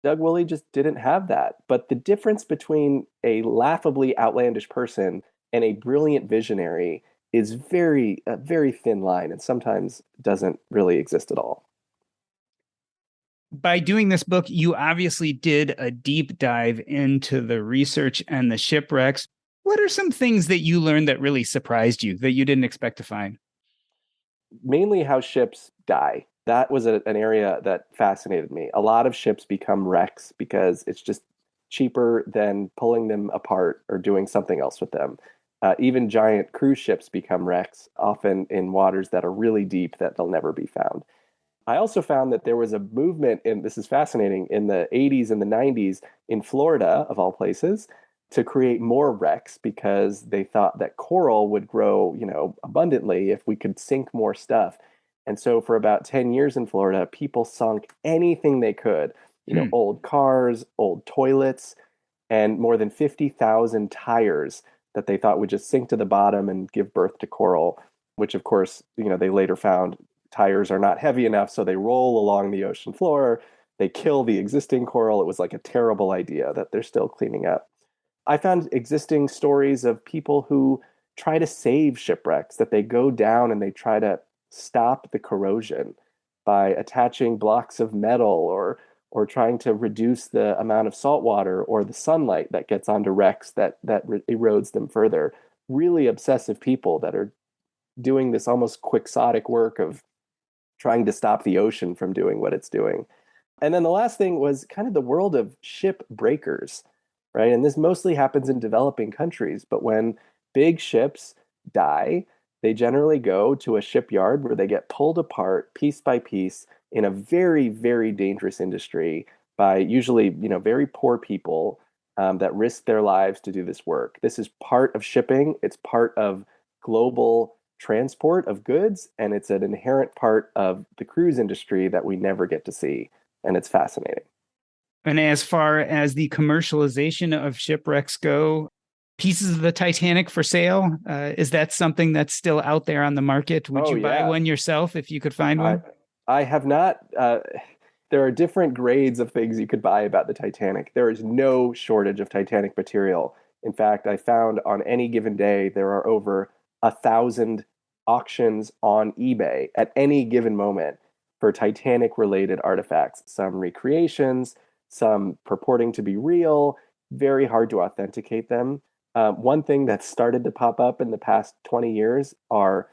Doug Woolley just didn't have that. But the difference between a laughably outlandish person and a brilliant visionary is a very thin line, and sometimes doesn't really exist at all. By doing this book, you obviously did a deep dive into the research and the shipwrecks. What are some things that you learned that really surprised you, that you didn't expect to find? Mainly how ships die. That was an area that fascinated me. A lot of ships become wrecks because it's just cheaper than pulling them apart or doing something else with them. Even giant cruise ships become wrecks, often in waters that are really deep that they'll never be found. I also found that there was a movement, and this is fascinating, in the 80s and the 90s in Florida, of all places, to create more wrecks because they thought that coral would grow, abundantly if we could sink more stuff. And so for about 10 years in Florida, people sunk anything they could, old cars, old toilets, and more than 50,000 tires that they thought would just sink to the bottom and give birth to coral, which of course, they later found tires are not heavy enough, so they roll along the ocean floor. They kill the existing coral. It was like a terrible idea that they're still cleaning up. I found existing stories of people who try to save shipwrecks, that they go down and they try to stop the corrosion by attaching blocks of metal or trying to reduce the amount of salt water or the sunlight that gets onto wrecks that erodes them further. Really obsessive people that are doing this almost quixotic work of trying to stop the ocean from doing what it's doing. And then the last thing was kind of the world of ship breakers, right? And this mostly happens in developing countries, but when big ships die, they generally go to a shipyard where they get pulled apart piece by piece in a very, very dangerous industry by usually, very poor people that risk their lives to do this work. This is part of shipping. It's part of global transport of goods, and it's an inherent part of the cruise industry that we never get to see. And it's fascinating. And as far as the commercialization of shipwrecks go, pieces of the Titanic for sale, is that something that's still out there on the market? Would you buy one yourself if you could find one? I have not. There are different grades of things you could buy about the Titanic. There is no shortage of Titanic material. In fact, I found on any given day, there are over 1,000 auctions on eBay at any given moment for Titanic-related artifacts. Some recreations, some purporting to be real, very hard to authenticate them. One thing that's started to pop up in the past 20 years are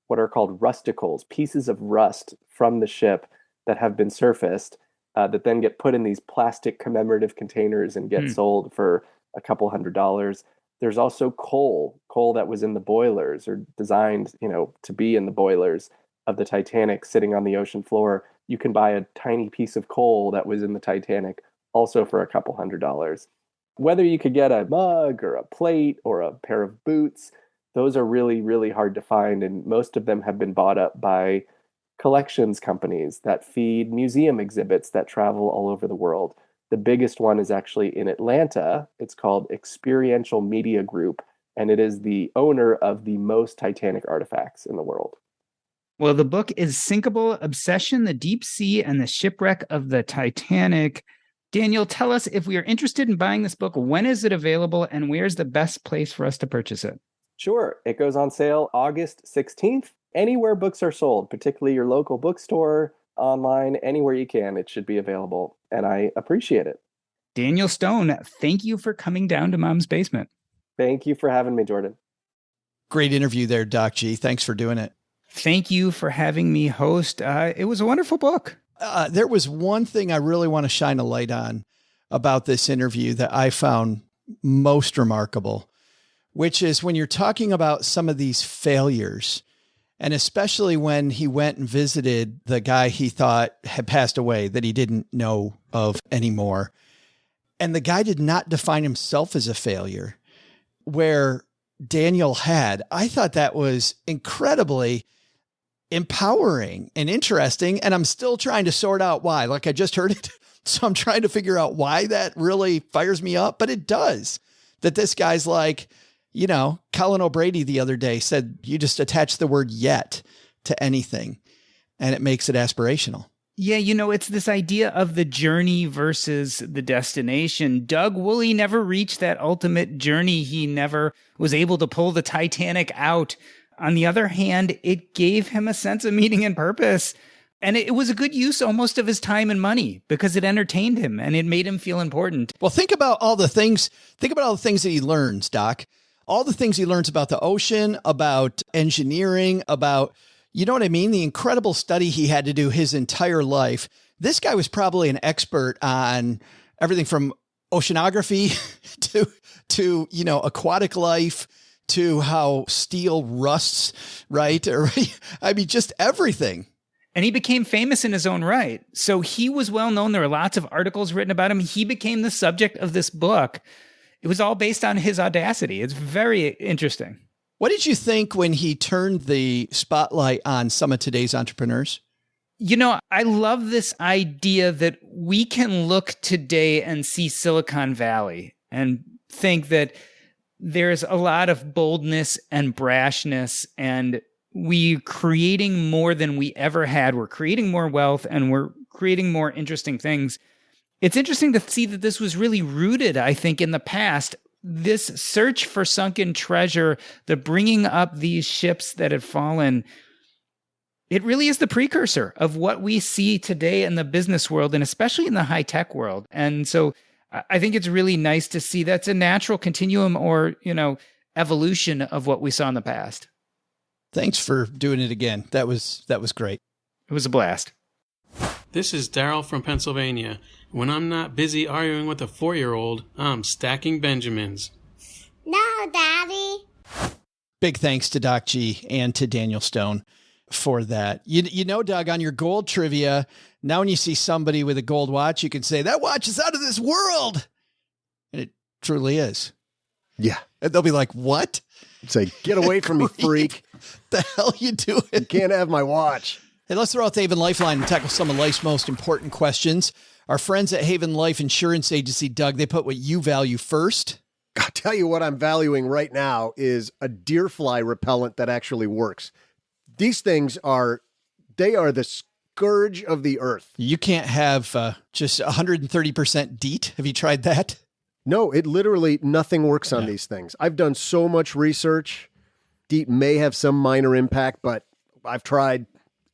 what are called rusticles, pieces of rust from the ship that have been surfaced that then get put in these plastic commemorative containers and get sold for a couple $100. There's also coal that was in the boilers or designed, to be in the boilers of the Titanic sitting on the ocean floor. You can buy a tiny piece of coal that was in the Titanic also for a couple $100. Whether you could get a mug or a plate or a pair of boots, those are really, really hard to find. And most of them have been bought up by collections companies that feed museum exhibits that travel all over the world. The biggest one is actually in Atlanta. It's called Experiential Media Group, and it is the owner of the most Titanic artifacts in the world. Well, the book is Sinkable: Obsession, the Deep Sea, and the Shipwreck of the Titanic. Daniel, tell us, if we are interested in buying this book, when is it available and where's the best place for us to purchase it? Sure. It goes on sale August 16th. Anywhere books are sold, particularly your local bookstore, online, anywhere you can, it should be available. And I appreciate it. Daniel Stone, thank you for coming down to Mom's Basement. Thank you for having me, Jordan. Great interview there, Doc G. Thanks for doing it. Thank you for having me host. It was a wonderful book. There was one thing I really want to shine a light on about this interview that I found most remarkable, which is when you're talking about some of these failures, and especially when he went and visited the guy he thought had passed away that he didn't know of anymore. And the guy did not define himself as a failure, where Daniel had. I thought that was incredibly empowering and interesting. And I'm still trying to sort out why. Like, I just heard it. So I'm trying to figure out why that really fires me up. But it does. That this guy's like, Colin O'Brady the other day said, you just attach the word yet to anything and it makes it aspirational. Yeah, it's this idea of the journey versus the destination. Doug Woolley never reached that ultimate journey. He never was able to pull the Titanic out. On the other hand, it gave him a sense of meaning and purpose. And it was a good use almost of his time and money because it entertained him and it made him feel important. Well, think about all the things that he learns, Doc. All the things he learns about the ocean, about engineering, about, you know what I mean? The incredible study he had to do his entire life. This guy was probably an expert on everything from oceanography to aquatic life, to how steel rusts, right? Or, I mean, just everything. And he became famous in his own right. So he was well known. There were lots of articles written about him. He became the subject of this book. It was all based on his audacity. It's very interesting. What did you think when he turned the spotlight on some of today's entrepreneurs? I love this idea that we can look today and see Silicon Valley and think that there's a lot of boldness and brashness, and we're creating more than we ever had. We're creating more wealth and we're creating more interesting things. It's interesting to see that this was really rooted, I think, in the past. This search for sunken treasure, the bringing up these ships that had fallen, it really is the precursor of what we see today in the business world and especially in the high-tech world. And so I think it's really nice to see that's a natural continuum or, evolution of what we saw in the past. Thanks for doing it again. That was great. It was a blast. This is Daryl from Pennsylvania. When I'm not busy arguing with a 4-year-old, I'm stacking Benjamins. No, Daddy. Big thanks to Doc G and to Daniel Stone for that. Doug, on your gold trivia, now when you see somebody with a gold watch, you can say, that watch is out of this world. And it truly is. Yeah. And they'll be like, what? Say, get away from me, freak. The hell you doing? You can't have my watch. Hey, let's throw out the Avon Lifeline and tackle some of life's most important questions. Our friends at Haven Life Insurance Agency, Doug, they put what you value first. I'll tell you what I'm valuing right now is a deer fly repellent that actually works. These things they are the scourge of the earth. You can't have just 130% DEET. Have you tried that? No, it literally, nothing works on these things. I've done so much research. DEET may have some minor impact, but I've tried.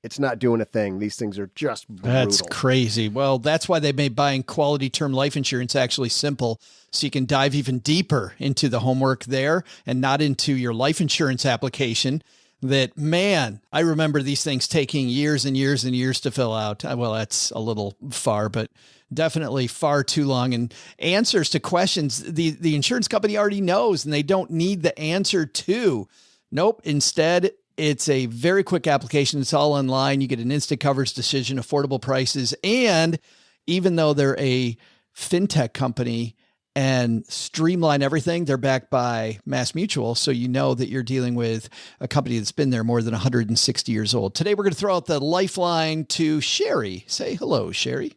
It's not doing a thing. These things are just brutal. That's crazy. Well, that's why they made buying quality term life insurance actually simple, so you can dive even deeper into the homework there and not into your life insurance application that, man, I remember these things taking years and years and years to fill out. Well, that's a little far, but definitely far too long. And answers to questions the insurance company already knows, and they don't need the answer to. Nope. Instead, it's a very quick application. It's all online. You get an instant coverage decision, affordable prices. And even though they're a fintech company and streamline everything, they're backed by Mass Mutual. So you know that you're dealing with a company that's been there more than 160 years old. Today, we're going to throw out the lifeline to Sherry. Say hello, Sherry.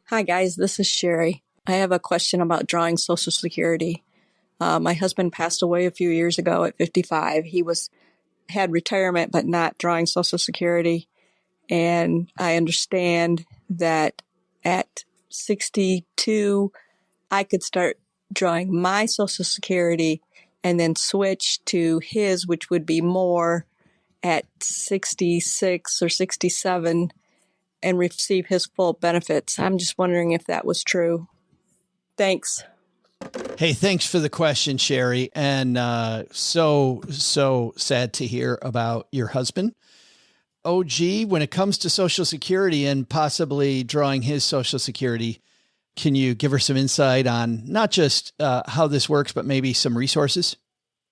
Hi, guys. This is Sherry. I have a question about drawing Social Security. My husband passed away a few years ago at 55. He had retirement, but not drawing Social Security. And I understand that at 62, I could start drawing my Social Security and then switch to his, which would be more at 66 or 67 and receive his full benefits. I'm just wondering if that was true. Thanks. Hey, thanks for the question, Sherry. And so sad to hear about your husband. OG, when it comes to Social Security and possibly drawing his Social Security, can you give her some insight on not just how this works, but maybe some resources?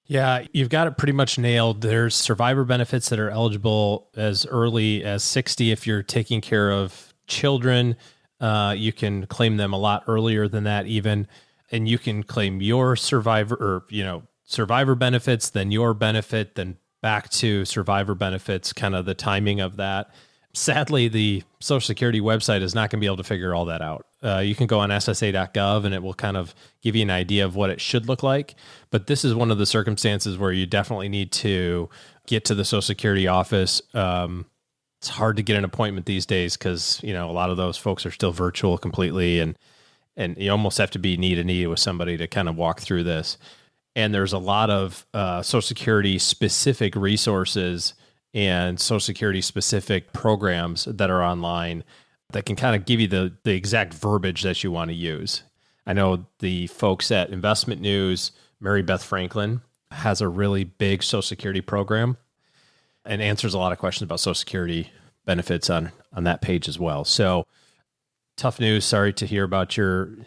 Yeah, you've got it pretty much nailed. There's survivor benefits that are eligible as early as 60 if you're taking care of children. You can claim them a lot earlier than that even. And you can claim your survivor benefits, then your benefit, then back to survivor benefits, kind of the timing of that. Sadly, the Social Security website is not going to be able to figure all that out. You can go on SSA.gov and it will kind of give you an idea of what it should look like. But this is one of the circumstances where you definitely need to get to the Social Security office. It's hard to get an appointment these days because, a lot of those folks are still virtual completely. And you almost have to be knee to knee with somebody to kind of walk through this. And there's a lot of Social Security specific resources and Social Security specific programs that are online that can kind of give you the exact verbiage that you want to use. I know the folks at Investment News, Mary Beth Franklin, has a really big Social Security program and answers a lot of questions about Social Security benefits on that page as well. So tough news. Sorry to hear about your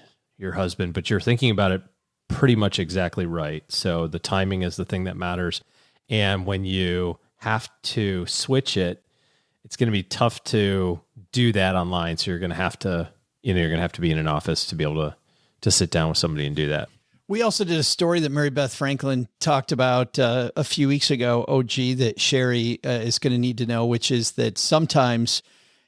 husband, but you're thinking about it pretty much exactly right. So the timing is the thing that matters. And when you have to switch it, it's going to be tough to do that online. So you're going to have to, you're going to have to be in an office to be able to sit down with somebody and do that. We also did a story that Mary Beth Franklin talked about a few weeks ago, OG, that Sherry is going to need to know, which is that sometimes,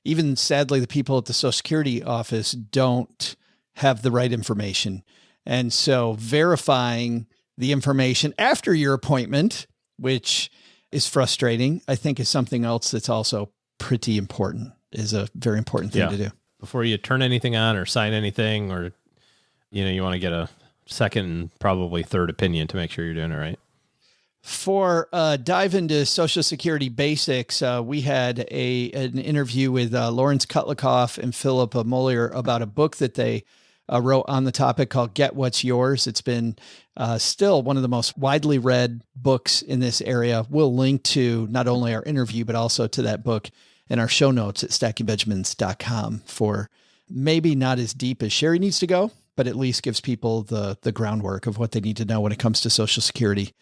even sadly, the people at the Social Security office don't have the right information. And so verifying the information after your appointment, which is frustrating, I think is something else that's also pretty important, is a very important thing to do. Before you turn anything on or sign anything, or, you want to get a second and probably third opinion to make sure you're doing it right. For dive into Social Security basics, we had an interview with Lawrence Kutlikoff and Philip Mollier about a book that they wrote on the topic called Get What's Yours. It's been still one of the most widely read books in this area. We'll link to not only our interview, but also to that book in our show notes at stackingbenjamins.com for maybe not as deep as Sherry needs to go, but at least gives people the groundwork of what they need to know when it comes to Social Security.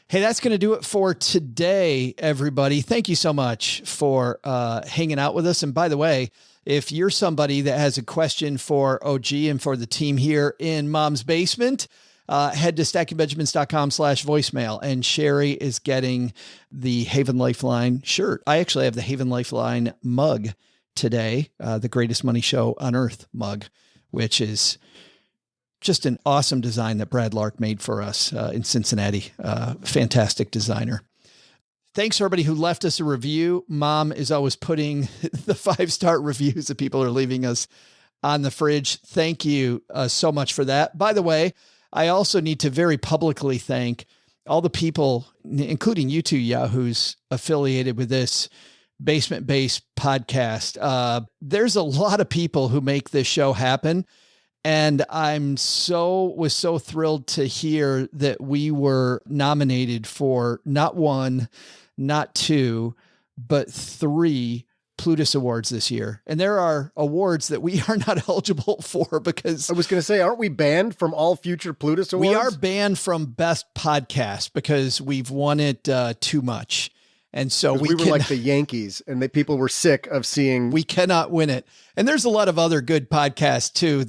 Hey, that's going to do it for today, everybody. Thank you so much for hanging out with us. And by the way, if you're somebody that has a question for OG and for the team here in Mom's Basement, head to stackingbenjamins.com/voicemail. And Sherry is getting the Haven Lifeline shirt. I actually have the Haven Lifeline mug today, the Greatest Money Show on Earth mug, which is just an awesome design that Brad Lark made for us in Cincinnati. Fantastic designer. Thanks to everybody who left us a review. Mom is always putting the 5-star reviews that people are leaving us on the fridge. Thank you so much for that. By the way, I also need to very publicly thank all the people, including you two Yahoos, affiliated with this Basement Base podcast. There's a lot of people who make this show happen. And was so thrilled to hear that we were nominated for not 1, not 2, but 3 Plutus Awards this year. And there are awards that we are not eligible for because I was going to say, aren't we banned from all future Plutus Awards? We are banned from Best Podcast because we've won it too much. And so we were like the Yankees, and people were sick of seeing. We cannot win it. And there's a lot of other good podcasts too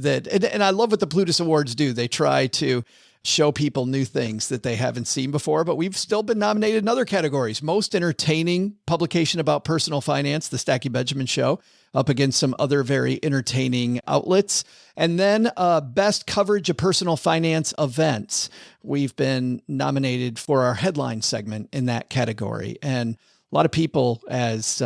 and I love what the Plutus Awards do. They try to show people new things that they haven't seen before, but we've still been nominated in other categories. Most entertaining publication about personal finance, the Stacking Benjamin Show, up against some other very entertaining outlets. And then best coverage of personal finance events. We've been nominated for our headline segment in that category. And a lot of people, as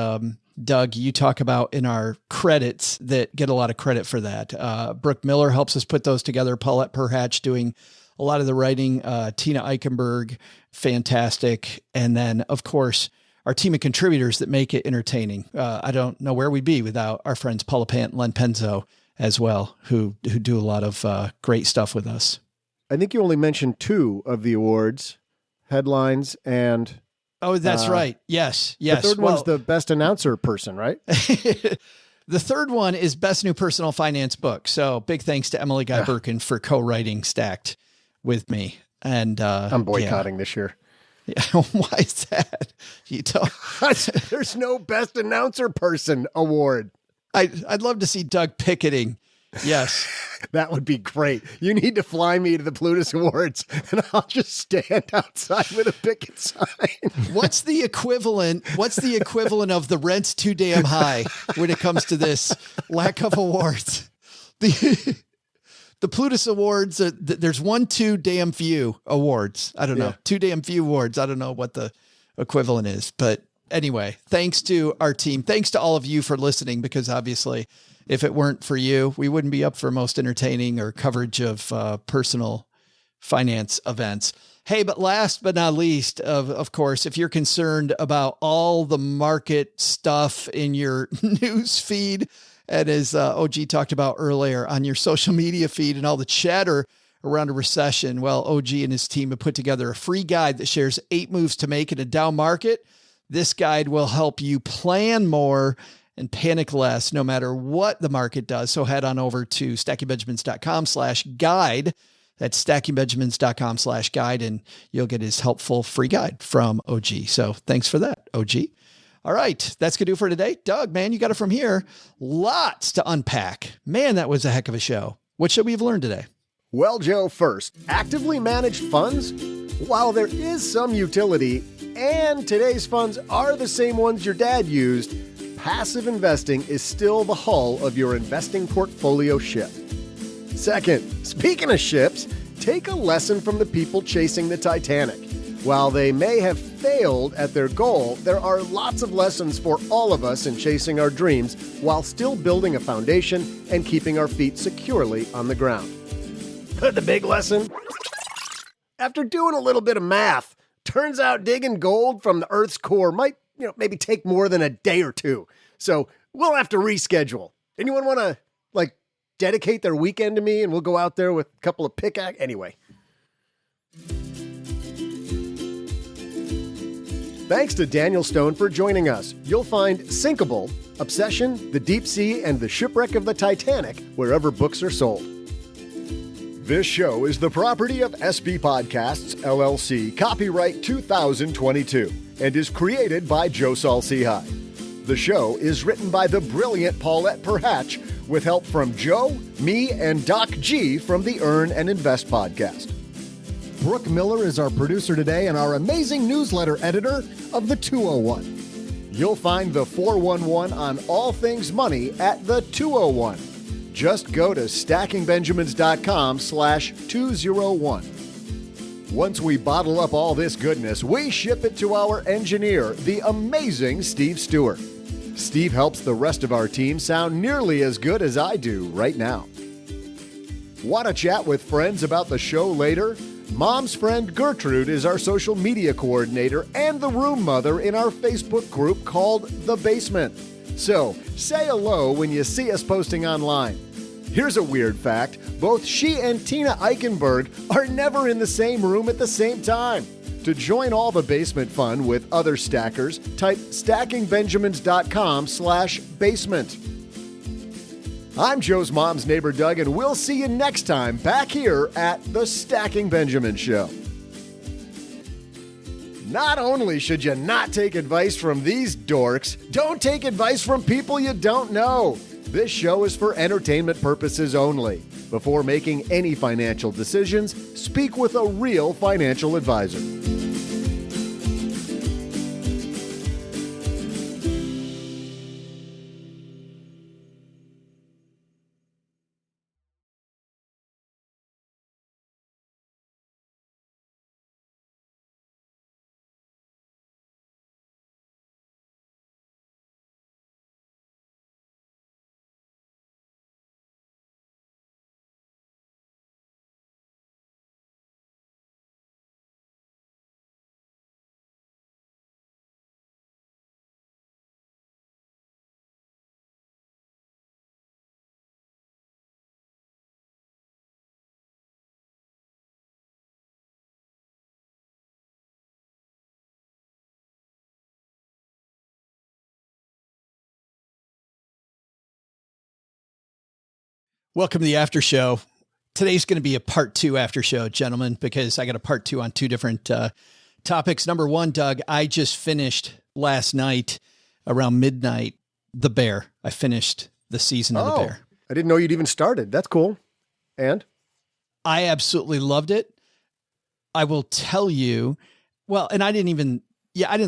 Doug, you talk about in our credits, that get a lot of credit for that. Brooke Miller helps us put those together. Paulette Perhatch doing a lot of the writing. Tina Eichenberg, fantastic. And then, of course, our team of contributors that make it entertaining. I don't know where we'd be without our friends Paula Pant and Len Penzo as well, who do a lot of great stuff with us. I think you only mentioned 2 of the awards, headlines and... Oh, that's right. Yes. The third one's the best announcer person, right? The third one is best new personal finance book. So big thanks to Emily Guy Birkin for co-writing Stacked with me. And I'm boycotting this year. Yeah. Why is that? You don't. There's no best announcer person award. I'd love to see Doug picketing. Yes. That would be great. You need to fly me to the Plutus Awards and I'll just stand outside with a picket sign. What's the equivalent of the rent's too damn high when it comes to this lack of awards? The Plutus Awards, there's 1 too damn few awards. I don't know. 2 damn few awards. I don't know what the equivalent is, but anyway, thanks to our team. Thanks to all of you for listening, because obviously if it weren't for you, we wouldn't be up for most entertaining or coverage of personal finance events. Hey, but last but not least, of course, if you're concerned about all the market stuff in your news feed, and as OG talked about earlier, on your social media feed and all the chatter around a recession, well, OG and his team have put together a free guide that shares 8 moves to make in a down market. This guide will help you plan more and panic less no matter what the market does. So head on over to stackingbenjamins.com/guide. That's stackingbenjamins.com/guide, and you'll get his helpful free guide from OG. So thanks for that, OG. All right, that's going to do for today. Doug, man, you got it from here. Lots to unpack. Man, that was a heck of a show. What should we have learned today? Well, Joe, first, actively managed funds, while there is some utility, and today's funds are the same ones your dad used, passive investing is still the hull of your investing portfolio ship. Second, speaking of ships, take a lesson from the people chasing the Titanic. While they may have failed at their goal, there are lots of lessons for all of us in chasing our dreams while still building a foundation and keeping our feet securely on the ground. The big lesson? After doing a little bit of math, turns out digging gold from the Earth's core might, maybe take more than a day or 2. So we'll have to reschedule. Anyone want to, dedicate their weekend to me and we'll go out there with a couple of pickaxe? Anyway. Thanks to Daniel Stone for joining us. You'll find Sinkable, Obsession, The Deep Sea, and The Shipwreck of the Titanic wherever books are sold. This show is the property of SB Podcasts, LLC, copyright 2022, and is created by Joe Saul-Sehy. The show is written by the brilliant Paulette Perhatch, with help from Joe, me, and Doc G from the Earn and Invest podcast. Brooke Miller is our producer today and our amazing newsletter editor of the 201. You'll find the 411 on all things money at the 201. Just go to stackingbenjamins.com/201. Once we bottle up all this goodness, we ship it to our engineer, the amazing Steve Stewart. Steve helps the rest of our team sound nearly as good as I do right now. Want to chat with friends about the show later? Mom's friend Gertrude is our social media coordinator and the room mother in our Facebook group called The Basement. So, say hello when you see us posting online. Here's a weird fact. Both she and Tina Eichenberg are never in the same room at the same time. To join all the basement fun with other stackers, type stackingbenjamins.com/basement. I'm Joe's mom's neighbor, Doug, and we'll see you next time back here at the Stacking Benjamin Show. Not only should you not take advice from these dorks, don't take advice from people you don't know. This show is for entertainment purposes only. Before making any financial decisions, speak with a real financial advisor. Welcome to the after show. Today's going to be a part 2 after show, gentlemen, because I got a part 2 on 2 different topics. Number 1, Doug, I just finished last night around midnight, The Bear. I finished the season of The Bear. I didn't know you'd even started. That's cool. And? I absolutely loved it. I will tell you, and I didn't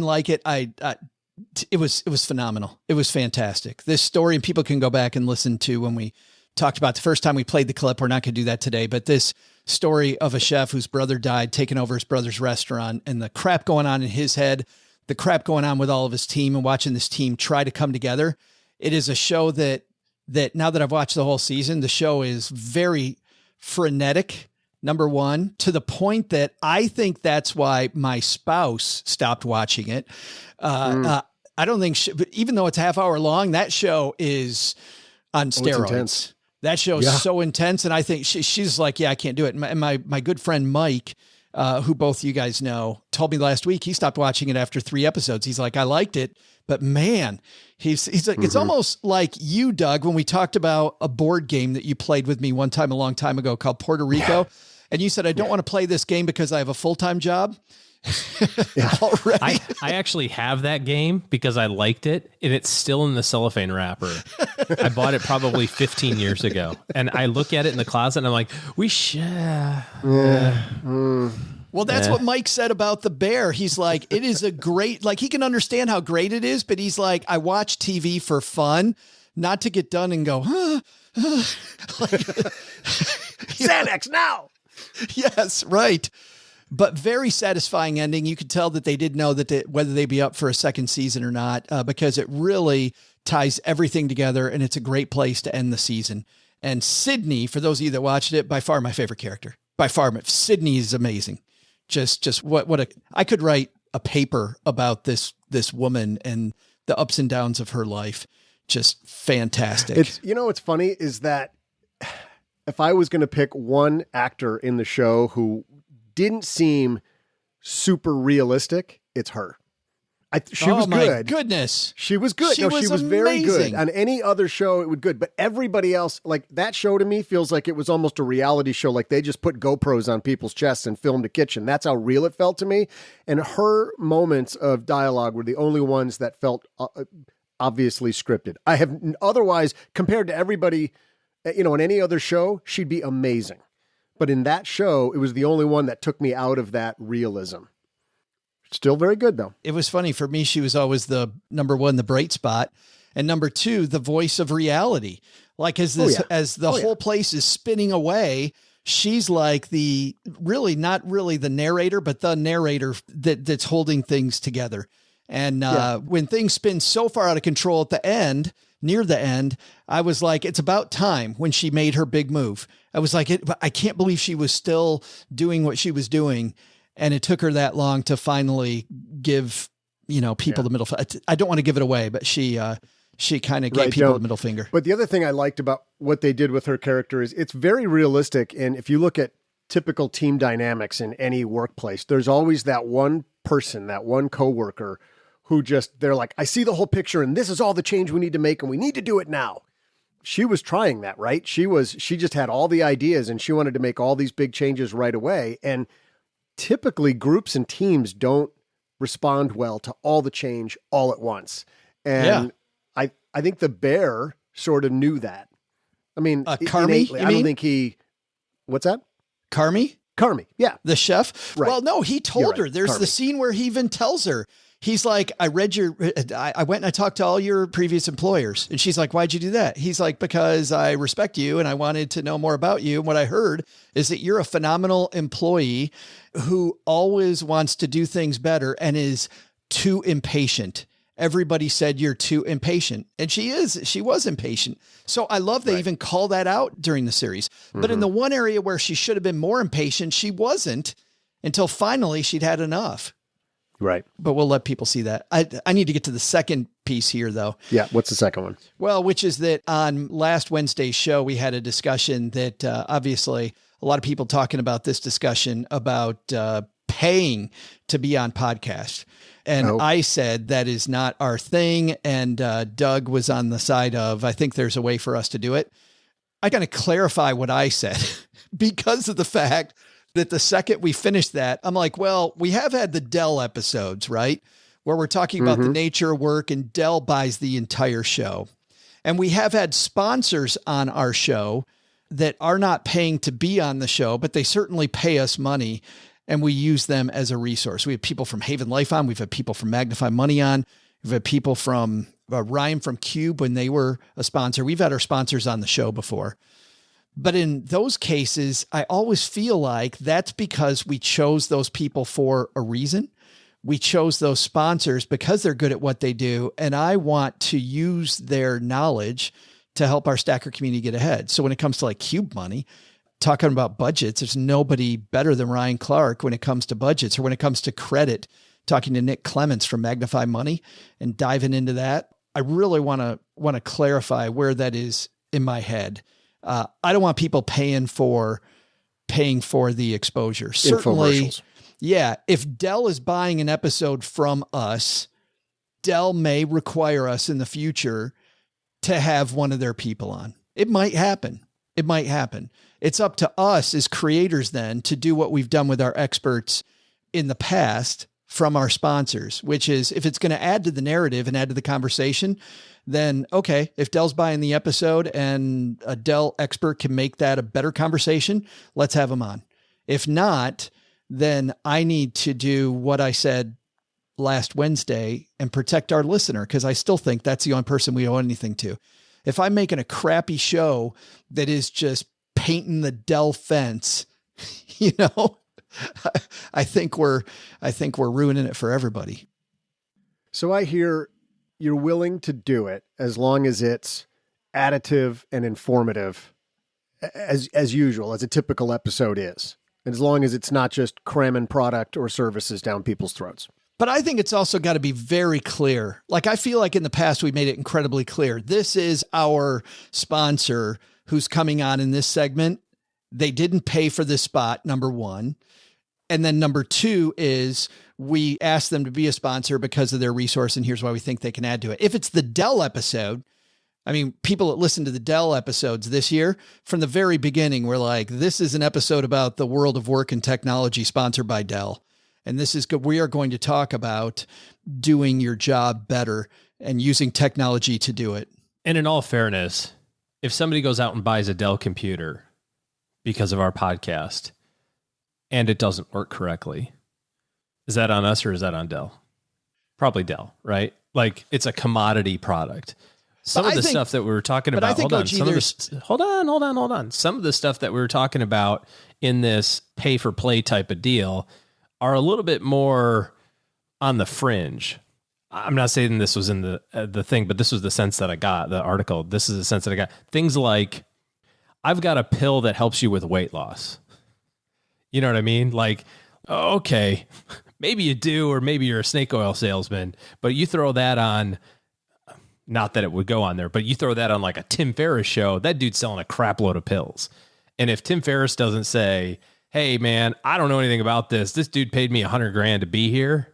like it. It was phenomenal. It was fantastic. This story, and people can go back and listen to when we talked about the first time we played the clip. We're not going to do that today, but this story of a chef whose brother died, taking over his brother's restaurant, and the crap going on in his head, the crap going on with all of his team, and watching this team try to come together. It is a show that now that I've watched the whole season, the show is very frenetic, number one, to the point that I think that's why my spouse stopped watching it. I don't think, but even though it's a half hour long, that show is on steroids. That show is so intense. And I think she's like, yeah, I can't do it. And my good friend, Mike, who both you guys know, told me last week, he stopped watching it after 3 episodes. He's like, I liked it, but man, he's like, it's almost like you, Doug, when we talked about a board game that you played with me one time, a long time ago, called Puerto Rico. And you said, I don't want to play this game because I have a full-time job. I actually have that game because I liked it, and it's still in the cellophane wrapper. I bought it probably 15 years ago, and I look at it in the closet and I'm like, we should. Well, that's what Mike said about The Bear. He's like, it is a great, like, he can understand how great it is, but he's like, I watch TV for fun, not to get done and go, like, Xanax now. Yes, right. But very satisfying ending. You could tell that they did know that whether they'd be up for a second season or not, because it really ties everything together, and it's a great place to end the season. And Sydney, for those of you that watched it, by far my favorite character. By far, Sydney is amazing. Just I could write a paper about this woman and the ups and downs of her life. Just fantastic. What's funny is that if I was going to pick one actor in the show who didn't seem super realistic, it's her. She was good. Oh my goodness. She was good. She was very good. On any other show, it would good. But everybody else, like that show to me feels like it was almost a reality show. Like they just put GoPros on people's chests and filmed a kitchen. That's how real it felt to me. And her moments of dialogue were the only ones that felt obviously scripted. I have otherwise, compared to everybody, in any other show, she'd be amazing. But in that show, it was the only one that took me out of that realism. Still very good, though. It was funny for me. She was always the number one, the bright spot. And number two, the voice of reality. Like as the whole place is spinning away, she's like not really the narrator, but the narrator that's holding things together. And when things spin so far out of control at the end, near the end, I was like, it's about time when she made her big move. I was like, I can't believe she was still doing what she was doing. And it took her that long to finally give, people the middle. I don't want to give it away, but she kind of gave people the middle finger. But the other thing I liked about what they did with her character is it's very realistic. And if you look at typical team dynamics in any workplace, there's always that one person, that one coworker who they're like, I see the whole picture and this is all the change we need to make and we need to do it now. She was trying that, right? She just had all the ideas and she wanted to make all these big changes right away. And typically groups and teams don't respond well to all the change all at once. And I think the bear sort of knew that. I mean, Carmy, I don't think what's that? Carmy, yeah. The chef. Right. Well, no, he told her. There's Carmy. the scene where he even tells her, he's like, I went and I talked to all your previous employers. And she's like, why'd you do that? He's like, because I respect you and I wanted to know more about you. And what I heard is that you're a phenomenal employee who always wants to do things better and is too impatient. Everybody said you're too impatient. And she was impatient. So I love they even call that out during the series. But in the one area where she should have been more impatient, she wasn't until finally she'd had enough. Right. But we'll let people see that. I need to get to the second piece here, though. Yeah. What's the second one? Well, which is that on last Wednesday's show, we had a discussion that obviously a lot of people talking about this discussion about paying to be on podcast. And I said that is not our thing. And Doug was on the side of, I think there's a way for us to do it. I got to clarify what I said because of the fact that the second we finished that, I'm like, well, we have had the Dell episodes, right? Where we're talking about the nature of work and Dell buys the entire show. And we have had sponsors on our show that are not paying to be on the show, but they certainly pay us money. And we use them as a resource. We have people from Haven Life on. We've had people from Magnify Money on. We've had people from Ryan from Cube when they were a sponsor. We've had our sponsors on the show before. But in those cases, I always feel like that's because we chose those people for a reason. We chose those sponsors because they're good at what they do. And I want to use their knowledge to help our stacker community get ahead. So when it comes to like Cube money, talking about budgets, there's nobody better than Ryan Clark when it comes to budgets or when it comes to credit, talking to Nick Clements from Magnify Money and diving into that. I really want to clarify where that is in my head. I don't want people paying for the exposure. Certainly. Yeah. If Dell is buying an episode from us, Dell may require us in the future to have one of their people on. It might happen. It's up to us as creators then to do what we've done with our experts in the past from our sponsors, which is if it's going to add to the narrative and add to the conversation, then okay, if Dell's buying the episode and a Dell expert can make that a better conversation, let's have them on. If not, then I need to do what I said last Wednesday and protect our listener, because I still think that's the only person we owe anything to. If I'm making a crappy show that is just painting the Dell fence, I think we're ruining it for everybody. So I hear you're willing to do it as long as it's additive and informative as usual, as a typical episode is. As long as it's not just cramming product or services down people's throats. But I think it's also got to be very clear. Like, I feel like in the past, we made it incredibly clear. This is our sponsor who's coming on in this segment. They didn't pay for this spot, number one. And then number two is we asked them to be a sponsor because of their resource. And here's why we think they can add to it. If it's the Dell episode, I mean, people that listen to the Dell episodes this year, from the very beginning, were like, this is an episode about the world of work and technology sponsored by Dell. And this is good. We are going to talk about doing your job better and using technology to do it. And in all fairness, if somebody goes out and buys a Dell computer because of our podcast and it doesn't work correctly, Is that on us or is that on Dell? Probably Dell, right? Like it's a commodity product. Some of the stuff that we were talking about, hold on. Some of the stuff that we were talking about in this pay for play type of deal are a little bit more on the fringe. I'm not saying this was in the thing, but this was the sense that I got, the article. This is the sense that I got. Things like, I've got a pill that helps you with weight loss. You know what I mean? Like, okay, maybe you do, or maybe you're a snake oil salesman, but you throw that on, not that it would go on there, but you throw that on like a Tim Ferriss show, that dude's selling a crap load of pills. And if Tim Ferriss doesn't say, hey man, I don't know anything about this dude paid me $100,000 to be here,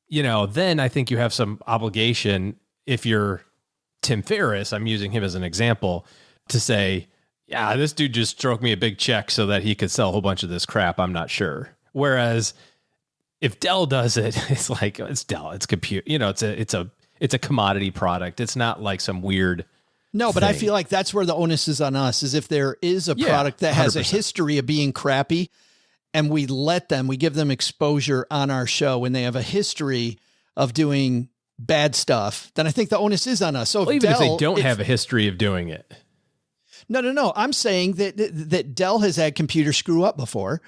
you know, then I think you have some obligation, if you're Tim Ferriss, I'm using him as an example, to say, yeah, this dude just stroked me a big check so that he could sell a whole bunch of this crap. I'm not sure. Whereas if Dell does it, it's like, it's Dell, it's compute, you know, it's a commodity product. It's not like some weird No, but thing. I feel like that's where the onus is on us, is if there is a product that has 100%. A history of being crappy, and we give them exposure on our show when they have a history of doing bad stuff, then I think the onus is on us. So even if they don't have a history of doing it. No. I'm saying that Dell has had computers screw up before.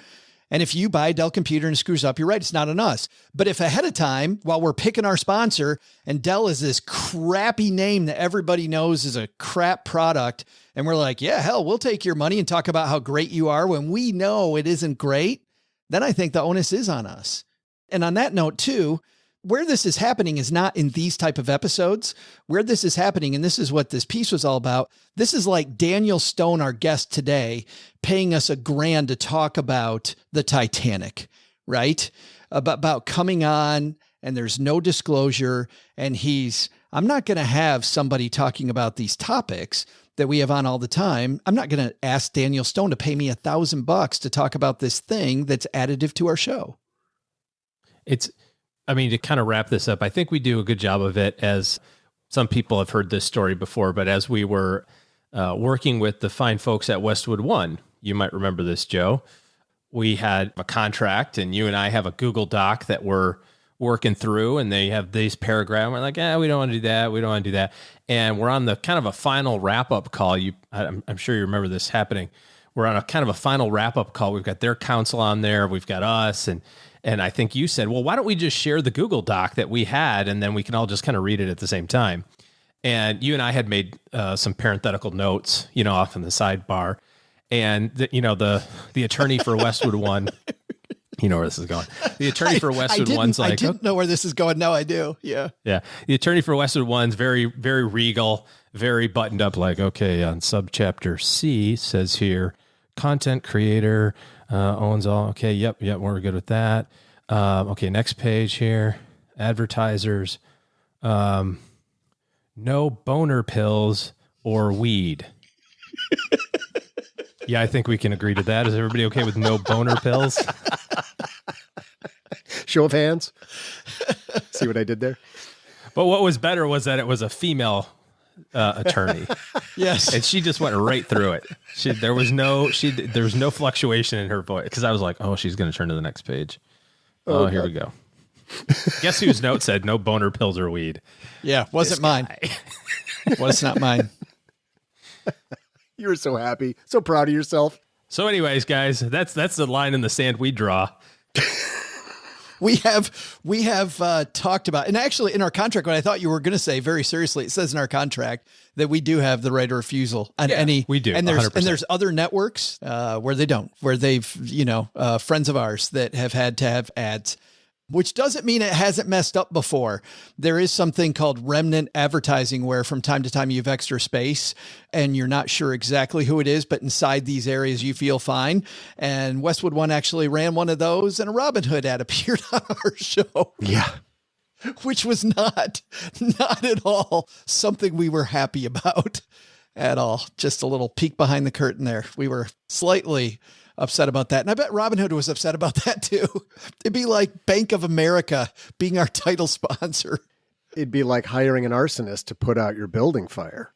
And if you buy a Dell computer and it screws up, you're right, it's not on us. But if ahead of time, while we're picking our sponsor, and Dell is this crappy name that everybody knows is a crap product, and we're like, yeah, hell, we'll take your money and talk about how great you are when we know it isn't great, then I think the onus is on us. And on that note too, where this is happening is not in these type of episodes. Where this is happening, and this is what this piece was all about, this is like Daniel Stone, our guest today, paying us $1,000 to talk about the Titanic, right? About coming on, and there's no disclosure, and I'm not going to have somebody talking about these topics that we have on all the time. I'm not going to ask Daniel Stone to pay me $1,000 to talk about this thing that's additive to our show. To kind of wrap this up, I think we do a good job of it, as some people have heard this story before, but as we were working with the fine folks at Westwood One, you might remember this, Joe, we had a contract, and you and I have a Google Doc that we're working through, and they have these paragraphs. We're like, we don't want to do that. We don't want to do that. And we're on the kind of a final wrap-up call. I'm sure you remember this happening. We're on a kind of a final wrap-up call. We've got their counsel on there. We've got us, and I think you said, well, why don't we just share the Google Doc that we had, and then we can all just kind of read it at the same time. And you and I had made some parenthetical notes, off in the sidebar. And, the attorney for Westwood One, you know where this is going. The attorney for Westwood One's like... I didn't know where this is going. Now I do. Yeah. Yeah. The attorney for Westwood One's very, very regal, very buttoned up, like, okay, on subchapter C says here, content creator... owns all. Okay. Yep. We're good with that. Okay. Next page here. Advertisers. No boner pills or weed. Yeah, I think we can agree to that. Is everybody okay with no boner pills? Show of hands. See what I did there? But what was better was that it was a female attorney. Yes. And she just went right through it. There was no fluctuation in her voice, because I was like, oh, she's going to turn to the next page. Oh, here we go. Guess whose note said no boner pills or weed? Yeah, wasn't mine. Was not mine. You were so happy, so proud of yourself. So anyways, guys, that's the line in the sand we draw. We have talked about, and actually in our contract, what I thought you were going to say very seriously, it says in our contract that we do have the right of refusal on any. We do. And there's 100%. and there's other networks where they don't, where they've, friends of ours that have had to have ads, which doesn't mean it hasn't messed up before. There is something called remnant advertising, where from time to time you have extra space and you're not sure exactly who it is, but inside these areas you feel fine. And Westwood One actually ran one of those, and a Robin Hood ad appeared on our show. Yeah. Which was not at all something we were happy about at all. Just a little peek behind the curtain there. We were slightly upset about that. And I bet Robin Hood was upset about that too. It'd be like Bank of America being our title sponsor. It'd be like hiring an arsonist to put out your building fire.